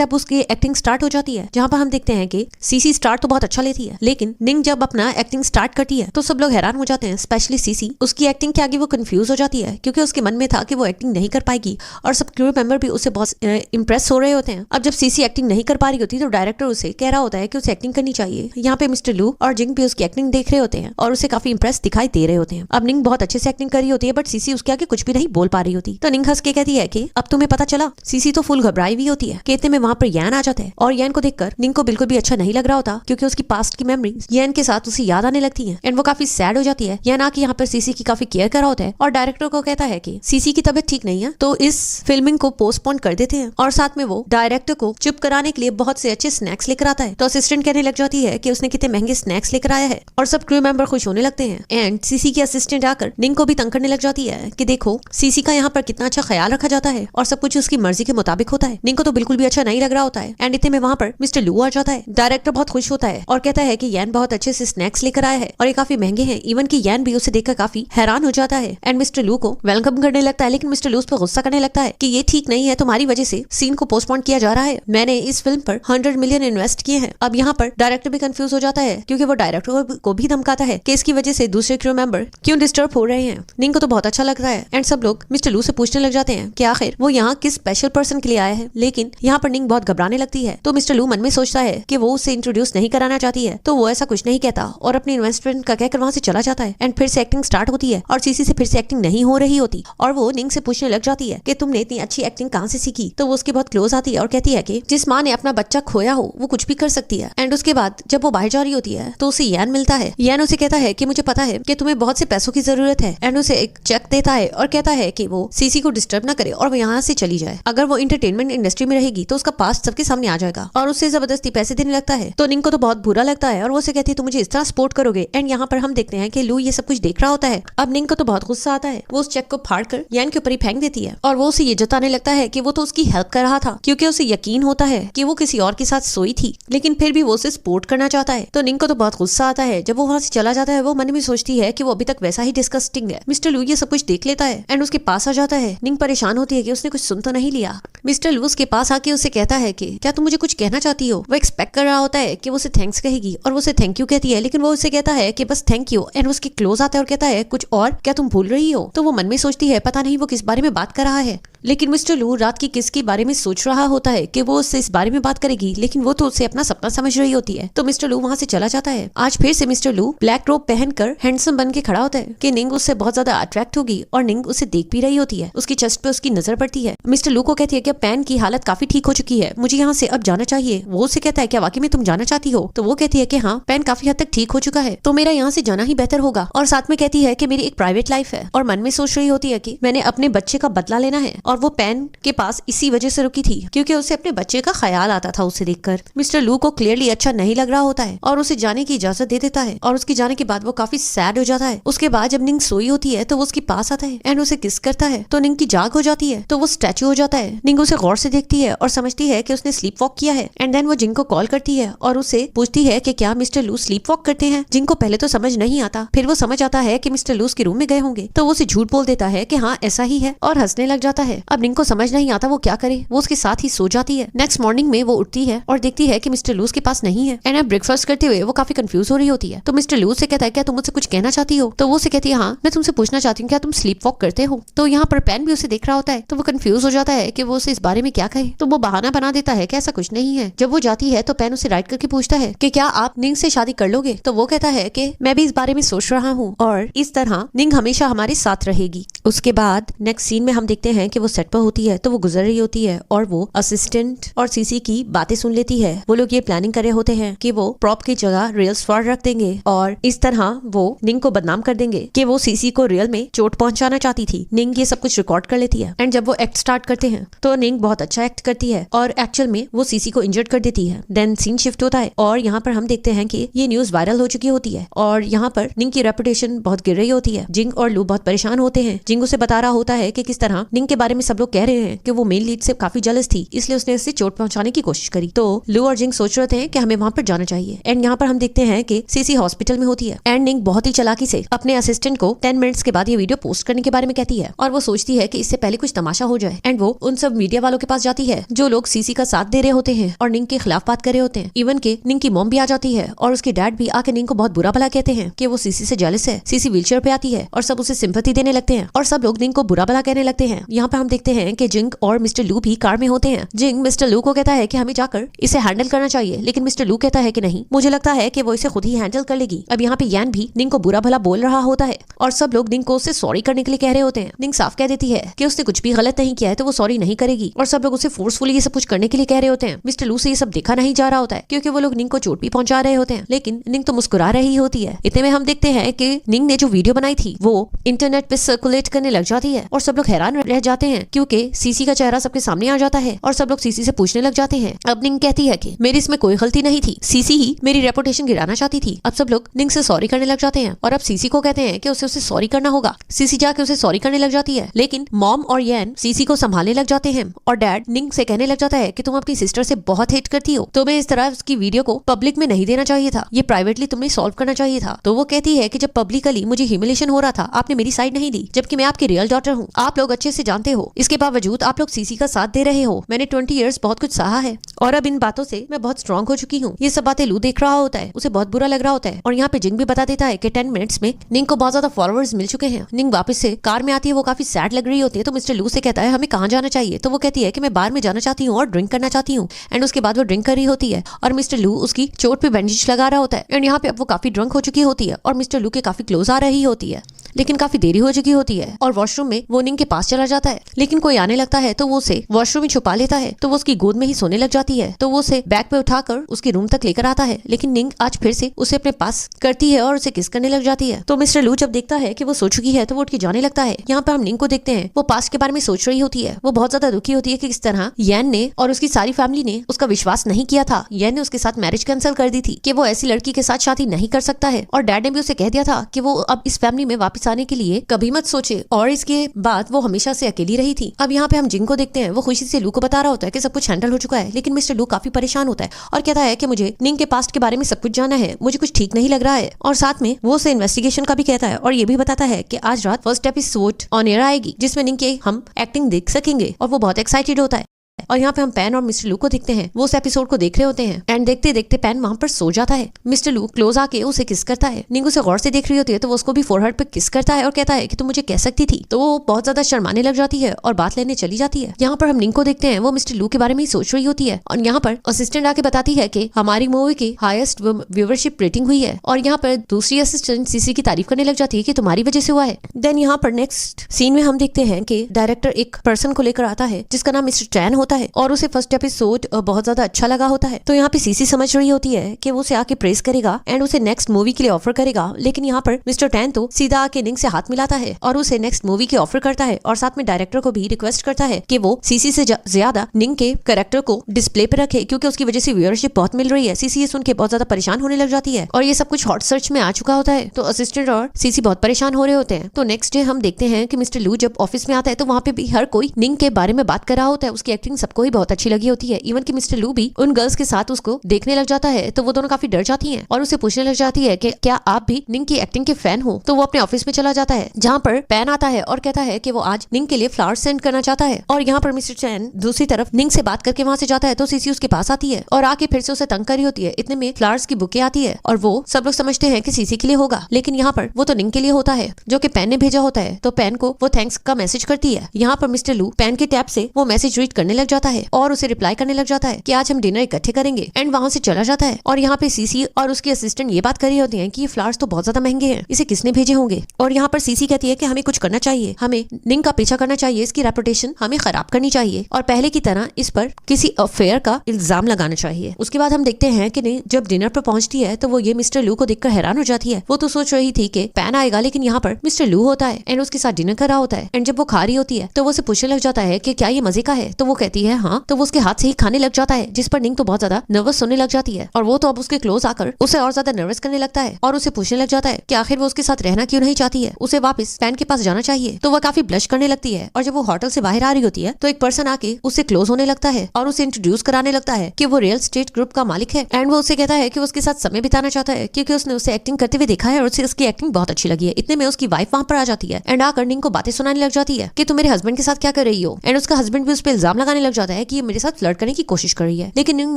अब उसकी एक्टिंग स्टार्ट हो जाती है, जहाँ पर हम देखते हैं कि सीसी स्टार्ट तो बहुत अच्छा लेती है, लेकिन निंग जब अपना एक्टिंग स्टार्ट करती है तो सब लोग हैरान हो जाते हैं, स्पेशली सीसी। उसकी एक्टिंग के आगे वो कंफ्यूज हो जाती है क्योंकि उसके मन में था कि वो एक्टिंग नहीं कर पाएगी और सब क्रू मेंबर भी उससे बहुत इंप्रेस हो रहे होते हैं। अब जब सीसी एक्टिंग नहीं कर पा रही होती तो डायरेक्टर उसे कह रहा होता है कि उसे एक्टिंग करनी चाहिए। यहाँ पे मिस्टर लू और जिंग भी उसकी एक्टिंग देख रहे होते हैं और उसे काफी इंप्रेस दिखाई दे रहे होते हैं। अब निंग बहुत अच्छे से एक्टिंग कर रही होती है बट सीसी उसके आगे कुछ भी नहीं बोल पा रही होती। तो निंग हंस के कहती है कि अब तुम्हें पता चला। सीसी तो फुल घबराई हुई होती है कि इतने में वहां पर यान आ जाता है और यान को देखकर निंग को बिल्कुल भी अच्छा नहीं लग रहा होता क्योंकि उसकी पास्ट की मेमोरी यान के साथ उसे याद आने लगती है एंड वो काफी सैड हो जाती है। यान आके यहाँ पर सीसी की काफी केयर कर रहा होता है है और डायरेक्टर को कहता है कि सीसी की तबीयत ठीक नहीं है, तो इस फिल्मिंग को पोस्टपोन कर देते हैं। और साथ में वो डायरेक्टर को चुप कराने के लिए बहुत से अच्छे स्नैक्स लेकर आता है। तो असिस्टेंट कहने लग जाती है कि उसने कितने महंगे स्नैक्स लेकर आया है और सब क्रू मेंबर खुश होने लगते हैं। एंड सीसी की असिस्टेंट आकर निंग को भी तंग करने लग जाती है कि देखो सीसी का यहाँ पर कितना अच्छा ख्याल रखा जाता है और सब कुछ उसकी मर्जी के मुताबिक होता है। निंग को तो बिल्कुल भी अच्छा नहीं लग रहा होता है। एंड इतने में वहाँ पर मिस्टर लू आ जाता है। डायरेक्टर बहुत खुश होता है और कहता है कि यान बहुत अच्छे से स्नैक्स लेकर आया है और ये काफी महंगे हैं। इवन की यान भी उसे देखकर काफी हैरान हो जाता है एंड मिस्टर लू को वेलकम करने लगता है। लेकिन मिस्टर लू उस पर गुस्सा करने लगता है कि ये ठीक नहीं है, तुम्हारी वजह से सीन को पोस्टपोन किया जा रहा है। मैंने इस फिल्म पर 100 मिलियन इन्वेस्ट किए हैं। अब यहाँ पर डायरेक्टर भी कंफ्यूज हो जाता है क्योंकि वो डायरेक्टर को भी धमकाता है कि इसकी वजह से दूसरे क्रू मेंबर क्यों डिस्टर्ब हो रहे हैं। निंग को तो बहुत अच्छा लगता है एंड सब लोग मिस्टर लू से पूछने लग जाते हैं कि आखिर वो यहाँ किस स्पेशल पर्सन के लिए आया है। लेकिन यहाँ पर निंग बहुत घबराने लगती है। तो मिस्टर लू मन में सोचता है कि वो उसे इंट्रोड्यूस नहीं कराना चाहती है, तो वो ऐसा कुछ नहीं कहता और अपनी इन्वेस्टमेंट का कहकर वहाँ से चला जाता है। एंड फिर से एक्टिंग स्टार्ट होती है और सीसी से फिर से एक्टिंग नहीं हो रही होती और वो निंग से पूछने लग जाती है कि तुमने इतनी अच्छी एक्टिंग कहाँ से सीखी। तो वो उसके बहुत क्लोज आती है और कहती है कि जिस माँ ने अपना बच्चा खोया हो वो कुछ भी कर सकती है। एंड उसके बाद जब वो बाहर जा रही होती है तो उसे यान मिलता है। यान उसे कहता है कि मुझे पता है कि तुम्हें बहुत से पैसों की जरूरत है एंड उसे एक चेक देता है और कहता है कि वो सीसी को डिस्टर्ब ना करे और वो यहाँ से चली जाए। अगर वो इंटरटेनमेंट इंडस्ट्री में रहेगी तो उसका पास्ट सबके सामने आ जाएगा और उसे जबरदस्ती पैसे देने लगता है। तो निंग को तो बहुत बुरा लगता है और वो उसे कहती है तुम मुझे इस तरह सपोर्ट करोगे। एंड यहाँ पर हम देखते हैं कि लू ये सब कुछ देख रहा होता है। अब निंग को तो बहुत गुस्सा आता है। वो उस चेक को फाड़ कर यान के ऊपर ही फेंक देती है और वो उसे ये जताने लगता है कि वो तो उसकी हेल्प कर रहा था क्योंकि उसे यकीन होता है कि वो किसी और के साथ सोई थी, लेकिन फिर भी वो उसे सपोर्ट करना चाहता है। तो निंग को तो बहुत गुस्सा आता है। जब वो वहाँ से चला जाता है वो मन में सोचती है कि वो अभी तक वैसा ही डिस्गस्टिंग है। मिस्टर लू ये सब कुछ देख लेता है एंड उसके पास आ जाता है। निंग परेशान होती है कि उसने कुछ सुन तो नहीं लिया। मिस्टर लू उसके पास आके उसे कहता है कि क्या तुम मुझे कुछ कहना चाहती हो। वो एक्सपेक्ट कर रहा होता है कि वो उसे थैंक्स कहेगी और वो उसे थैंक यू कहती है, लेकिन वो उसे कहता है कि बस थैंक यू। एंड उसके क्लोज आता है और कहता है कुछ और, क्या तुम भूल रही हो। तो वो मन में सोचती है पता नहीं वो किस बारे में बात कर रहा है। लेकिन मिस्टर लू रात की किस के बारे में सोच रहा होता है कि वो उससे इस बारे में बात करेगी, लेकिन वो तो उससे अपना सपना समझ रही होती है। तो मिस्टर लू वहाँ से चला जाता है। आज फिर से मिस्टर लू ब्लैक रोब पहनकर हैंडसम बन के खड़ा होता है कि निंग उससे बहुत ज्यादा अट्रैक्ट होगी और निंग उसे देख भी रही होती है। उसकी चेस्ट पे उसकी नजर पड़ती है। मिस्टर लू को कहती है कि पैन की हालत काफी ठीक हो चुकी है, मुझे यहाँ से अब जाना चाहिए। वो उसे कहता है क्या वाकई में तुम जाना चाहती हो। तो वो कहती है कि हाँ, पैन काफी हद तक ठीक हो चुका है तो मेरा यहाँ से जाना ही बेहतर होगा। और साथ में कहती है कि मेरी एक प्राइवेट लाइफ है और मन में सोच रही होती है कि मैंने अपने बच्चे का बदला लेना है और वो पैन के पास इसी वजह से रुकी थी क्योंकि उसे अपने बच्चे का ख्याल आता था उसे देखकर। मिस्टर लू को क्लियरली अच्छा नहीं लग रहा होता है और उसे जाने की इजाजत दे देता है और उसके जाने के बाद वो काफी सैड हो जाता है। उसके बाद जब निंग सोई होती है तो वो उसके पास आता है एंड उसे किस करता है तो निंग की जाग हो जाती है। तो वो स्टैचू हो जाता है। निंग उसे गौर से देखती है और समझती है कि उसने स्लीप वॉक किया है। एंड देन वो जिंग को कॉल करती है और उसे पूछती है कि क्या मिस्टर लू स्लीप वॉक करते हैं। जिंग को पहले तो समझ नहीं आता, फिर वो समझ आता है कि मिस्टर लू के रूम में गए होंगे। तो वो उसे झूठ बोल देता है कि हाँ ऐसा ही है और हंसने लग जाता है। अब निंग को समझ नहीं आता वो क्या करे, वो उसके साथ ही सो जाती है। नेक्स्ट मॉर्निंग में वो उठती है और देखती है कि मिस्टर लू के पास नहीं है। एंड ब्रेकफास्ट करते हुए वो काफी कंफ्यूज हो रही होती है। तो मिस्टर लू से कहता है क्या तुम मुझसे कुछ कहना चाहती हो। तो वो उसे कहती है हाँ मैं तुमसे पूछना चाहती हूँ क्या तुम स्लीप वॉक करते हो। तो यहाँ पर पैन भी उसे देख रहा होता है तो वो कंफ्यूज हो जाता है कि वो उसे इस बारे में क्या कहे। तो वो बहाना बना देता है कि ऐसा कुछ नहीं है। जब वो जाती है तो पैन उसे राइट करके पूछता है कि क्या आप निंग से शादी कर लोगे। तो वो कहता है कि मैं भी इस बारे में सोच रहा हूँ और इस तरह निंग हमेशा हमारे साथ रहेगी। उसके बाद नेक्स्ट सीन में हम देखते हैं कि वो सेट पर होती है तो वो गुजर रही होती है और वो असिस्टेंट और सीसी की बातें सुन लेती है। वो लोग ये प्लानिंग कर रहे होते हैं कि वो प्रॉप की जगह रियल स्वार रख देंगे और इस तरह वो निंग को बदनाम कर देंगे कि वो सीसी को रियल में चोट पहुंचाना चाहती थी। निंग ये सब कुछ रिकॉर्ड कर लेती है एंड जब वो एक्ट स्टार्ट करते हैं तो निंग बहुत अच्छा एक्ट करती है और एक्चुअल में वो सीसी को इंजर्ड कर देती है। देन सीन शिफ्ट होता है और यहाँ पर हम देखते हैं कि ये न्यूज वायरल हो चुकी होती है और यहाँ पर निंग की रेपुटेशन बहुत गिर रही होती है। जिंग और लू बहुत परेशान होते हैं। जिंग उसे बता रहा होता है कि किस तरह निंग के बारे में सब लोग कह रहे हैं कि वो मेन लीड से काफी जलस थी, इसलिए उसने इससे चोट पहुंचाने की कोशिश करी। तो लू और जिंग सोच रहे थे कि हमें वहां पर जाना चाहिए। एंड यहाँ पर हम देखते हैं कि सीसी हॉस्पिटल में होती है एंड निंग बहुत ही चालाकी से अपने असिस्टेंट को 10 मिनट्स के बाद ये वीडियो पोस्ट करने के बारे में कहती है और वो सोचती है कि इससे पहले कुछ तमाशा हो जाए। एंड वो उन सब मीडिया वालों के पास जाती है जो लोग सीसी का साथ दे रहे होते हैं और निंग के खिलाफ बात कर रहे होते हैं। इवन के निंग की मॉम भी आ जाती है और उसके डैड भी आके निंग को बहुत बुरा भला कहते हैं कि वो सीसी से जेलस है। सीसी व्हीलचेयर पे आती है और सब उसे सिंपैथी देने लगते हैं और सब लोग निंग को बुरा भला कहने लगते हैं। यहाँ पे हम देखते हैं कि जिंग और मिस्टर लू भी कार में होते हैं। जिंग मिस्टर लू को कहता है कि हमें जाकर इसे हैंडल करना चाहिए, लेकिन मिस्टर लू कहता है कि नहीं, मुझे लगता है कि वो इसे खुद ही हैंडल कर लेगी। अब यहाँ पे यान भी निंग को बुरा भला बोल रहा होता है और सब लोग निंग को उससे सॉरी करने के लिए कह रहे होते हैं। निंग साफ कह देती है कि उसने कुछ भी गलत नहीं किया है तो वो सॉरी नहीं करेगी और सब लोग उसे फोर्सफुली ये सब कुछ करने के लिए कह रहे होते हैं। मिस्टर लू से ये सब देखा नहीं जा रहा होता है क्योंकि वो लोग निंग को चोट भी पहुंचा रहे होते हैं, लेकिन निंग तो मुस्कुरा रही होती है। इतने में हम देखते हैं कि निंग ने जो वीडियो बनाई थी वो इंटरनेट पे सर्कुलेट करने लग जाती है और सब लोग हैरान रह जाते हैं क्योंकि सीसी का चेहरा सबके सामने आ जाता है और सब लोग सीसी से पूछने लग जाते हैं। अब निंग कहती है कि मेरी इसमें कोई गलती नहीं थी, सीसी ही मेरी रेपुटेशन गिराना चाहती थी। अब सब लोग निंग से सॉरी करने लग जाते हैं और अब सीसी को कहते हैं कि उसे सॉरी करना होगा। सीसी जाके उसे सॉरी करने लग जाती है, लेकिन मॉम और यैन सीसी को संभालने लग जाते हैं और डैड निंग से कहने लग जाता है कि तुम अपनी सिस्टर से बहुत हेट करती हो, तुम्हें इस तरह उसकी वीडियो को पब्लिक में नहीं देना चाहिए था, ये प्राइवेटली तुम्हें सॉल्व करना चाहिए था। तो वो कहती है कि जब पब्लिकली मुझे ह्यूमिलेशन हो रहा था आपने मेरी साइड नहीं दी, जबकि मैं आपकी रियल डॉटर हूँ, आप लोग अच्छे से जानते हो। इसके बावजूद आप लोग सीसी का साथ दे रहे हो। मैंने 20 इयर्स बहुत कुछ सहा है और अब इन बातों से मैं बहुत स्ट्रॉन्ग हो चुकी हूँ। ये सब बातें लू देख रहा होता है, उसे बहुत बुरा लग रहा होता है और यहाँ पे जिंग भी बता देता है कि 10 मिनट्स में निंग को बहुत ज्यादा फॉलोअर्स मिल चुके हैं। निंग वापस से कार में आती है, वो काफी सैड लग रही होती है। तो मिस्टर लू से कहता है हमें कहाँ जाना चाहिए, तो वो कहती है कि मैं बार में जाना चाहती हूँ और ड्रिंक करना चाहती हूँ। एंड उसके बाद वो ड्रिंक कर रही होती है और मिस्टर लू उसकी चोट पे बैंडेज लगा रहा होता है। एंड यहाँ पे अब वो काफी ड्रंक हो चुकी होती है और मिस्टर लू के काफी क्लोज आ रही होती है, लेकिन काफी देरी हो चुकी होती है और वॉशरूम में वो निंग के पास चला जाता है, लेकिन कोई आने लगता है तो वो उसे वॉशरूम में छुपा लेता है। तो वो उसकी गोद में ही सोने लग जाती है। तो वो उसे बैग पे उठाकर उसके रूम तक लेकर आता है, लेकिन निंग आज फिर से उसे अपने पास करती है और उसे किस करने लग जाती है। तो मिस्टर लू जब देखता है कि वो सो चुकी है तो वो उठ के जाने लगता है। यहाँ पे हम निंग को देखते हैं, वो पास्ट के बारे में सोच रही होती है। वो बहुत ज्यादा दुखी होती है कि किस तरह यैन ने और उसकी सारी फैमिली ने उसका विश्वास नहीं किया था। यैन ने उसके साथ मैरिज कैंसिल कर दी थी कि वो ऐसी लड़की के साथ शादी नहीं कर सकता है और डैड ने भी उसे कह दिया था कि वो अब इस फैमिली में वापस आने के लिए कभी मत सोचे और इसके बाद वो हमेशा से अकेली रही थी। अब यहाँ पे हम जिंग को देखते हैं, वो खुशी से लू को बता रहा होता है कि सब कुछ हैंडल हो चुका है, लेकिन मिस्टर लू काफी परेशान होता है और कहता है कि मुझे निंग के पास्ट के बारे में सब कुछ जानना है, मुझे कुछ ठीक नहीं लग रहा है। और साथ में वो उसे इन्वेस्टिगेशन का भी कहता है और ये भी बताता है कि आज रात फर्स्ट एपिसोड ऑन एयर आएगी जिसमें निंग के हम एक्टिंग देख सकेंगे और वो बहुत एक्साइटेड होता है। और यहाँ पे हम पैन और मिस्टर लू को देखते हैं, वो उस एपिसोड को देख रहे होते हैं एंड देखते देखते पैन वहाँ पर सो जाता है। मिस्टर लू क्लोज आके उसे किस करता है। निंग उसे गौर से देख रही होती है तो वो उसको भी फोरहेड पे किस करता है और कहता है कि तुम मुझे कह सकती थी। तो वो बहुत ज्यादा शर्माने लग जाती है और बात लेने चली जाती है। यहाँ पर हम निंग को देखते हैं, वो मिस्टर लू के बारे में ही सोच रही होती है और यहाँ पर असिस्टेंट आके बताती है कि हमारी मूवी की हाईएस्ट व्यूवरशिप रेटिंग हुई है और यहाँ पर दूसरी असिस्टेंट सीसी की तारीफ करने लग जाती है कि तुम्हारी वजह से हुआ है। देन यहाँ पर नेक्स्ट सीन में हम देखते हैं कि डायरेक्टर एक पर्सन को लेकर आता है जिसका नाम मिस्टर चैन होता है और उसे फर्स्ट एपिसोड बहुत ज्यादा अच्छा लगा होता है। तो यहाँ पे सीसी समझ रही होती है कि वो उसे आके प्रेस करेगा एंड उसे नेक्स्ट मूवी के लिए ऑफर करेगा, लेकिन यहाँ पर मिस्टर टैन तो सीधा आके निंग से हाथ मिलाता है और उसे नेक्स्ट मूवी की ऑफर करता है और साथ में डायरेक्टर को भी रिक्वेस्ट करता है कि वो सीसी से ज्यादा निंग के कैरेक्टर को डिस्प्ले पे रखे क्योंकि उसकी वजह से व्यूअरशिप बहुत मिल रही है। सीसी ये सुन के बहुत ज्यादा परेशान होने लग जाती है और ये सब कुछ हॉट सर्च में आ चुका होता है। तो असिस्टेंट और सीसी बहुत परेशान हो रहे होते हैं। तो नेक्स्ट डे हम देखते हैं कि मिस्टर लू जब ऑफिस में आता है तो वहाँ पे भी हर कोई निंग के बारे में बात कर रहा होता है। उसकी एक्टिंग सबको ही बहुत अच्छी लगी होती है, इवन कि मिस्टर लू भी उन गर्ल्स के साथ उसको देखने लग जाता है। तो वो दोनों काफी डर जाती हैं और उसे पूछने लग जाती है कि क्या आप भी निंग की एक्टिंग के फैन हो। तो वो अपने ऑफिस में चला जाता है जहाँ पर पैन आता है और कहता है कि वो आज निंग के लिए फ्लावर्स सेंड करना चाहता है और यहाँ पर मिस्टर चैन दूसरी तरफ निंग से बात करके वहाँ से जाता है। तो सीसी उसके पास आती है और आके फिर से उसे तंग करी होती है। इतने में फ्लावर्स की बुके आती है और वो सब लोग समझते हैं कि सीसी के लिए होगा, लेकिन यहाँ पर वो तो निंग के लिए होता है जो कि पैन ने भेजा होता है। तो पैन को वो थैंक्स का मैसेज करती है। यहाँ पर मिस्टर लू पैन के टैब से वो मैसेज रीड करने लग जाता है और उसे रिप्लाई करने लग जाता है कि आज हम डिनर इकट्ठे करेंगे एंड वहाँ से चला जाता है। और यहाँ पे सीसी और उसकी असिस्टेंट ये बात कर रही होती है कि ये फ्लावर्स तो बहुत ज्यादा महंगे हैं, इसे किसने भेजे होंगे। और यहाँ पर सीसी कहती है कि हमें कुछ करना चाहिए, हमें निंग का पीछा करना चाहिए, इसकी रेपुटेशन हमें खराब करनी चाहिए और पहले की तरह इस पर किसी अफेयर का इल्जाम लगाना चाहिए। उसके बाद हम देखते हैं कि जब डिनर पर पहुंचती है तो वो ये मिस्टर लू को देखकर हैरान हो जाती है। वो तो सोच रही थी कि पैन आएगा, लेकिन यहाँ पर मिस्टर लू होता है एंड उसके साथ डिनर कर रहा होता है। एंड जब वो खा रही होती है तो वो उसे पूछने लग जाता है कि क्या ये मजे का है। तो वो कहती है हाँ। तो वो उसके हाथ से ही खाने लग जाता है, जिस पर निंग तो बहुत ज्यादा नर्वस होने लग जाती है और वो तो अब उसके क्लोज आकर उसे और ज्यादा नर्वस करने लगता है और उसे पूछने लग जाता है कि आखिर वो उसके साथ रहना क्यों नहीं चाहती है, उसे वापस पैन के पास जाना चाहिए। तो वो काफी ब्लश करने लगती है और जब वो होटल से बाहर आ रही होती है तो एक पर्सन आके उससे क्लोज होने लगता है और उसे इंट्रोड्यूस कराने लगता है कि वो रियल स्टेट ग्रुप का मालिक है एंड वो उसे कहता है कि वो उसके साथ समय बिताना चाहता है क्योंकि उसने उसे एक्टिंग करते हुए देखा है और उसे उसकी एक्टिंग बहुत अच्छी लगी है। इतने में उसकी वाइफ वहाँ पर आ जाती है एंड आकर निंग को बातें सुनाने लग जाती है कि तुम मेरे हस्बैंड के साथ क्या कर रही हो। एंड उसका हस्बैंड भी उस पर इल्जाम लगाने लग जाता है कि ये मेरे साथ फ्लर्ट करने की कोशिश कर रही है, लेकिन निंग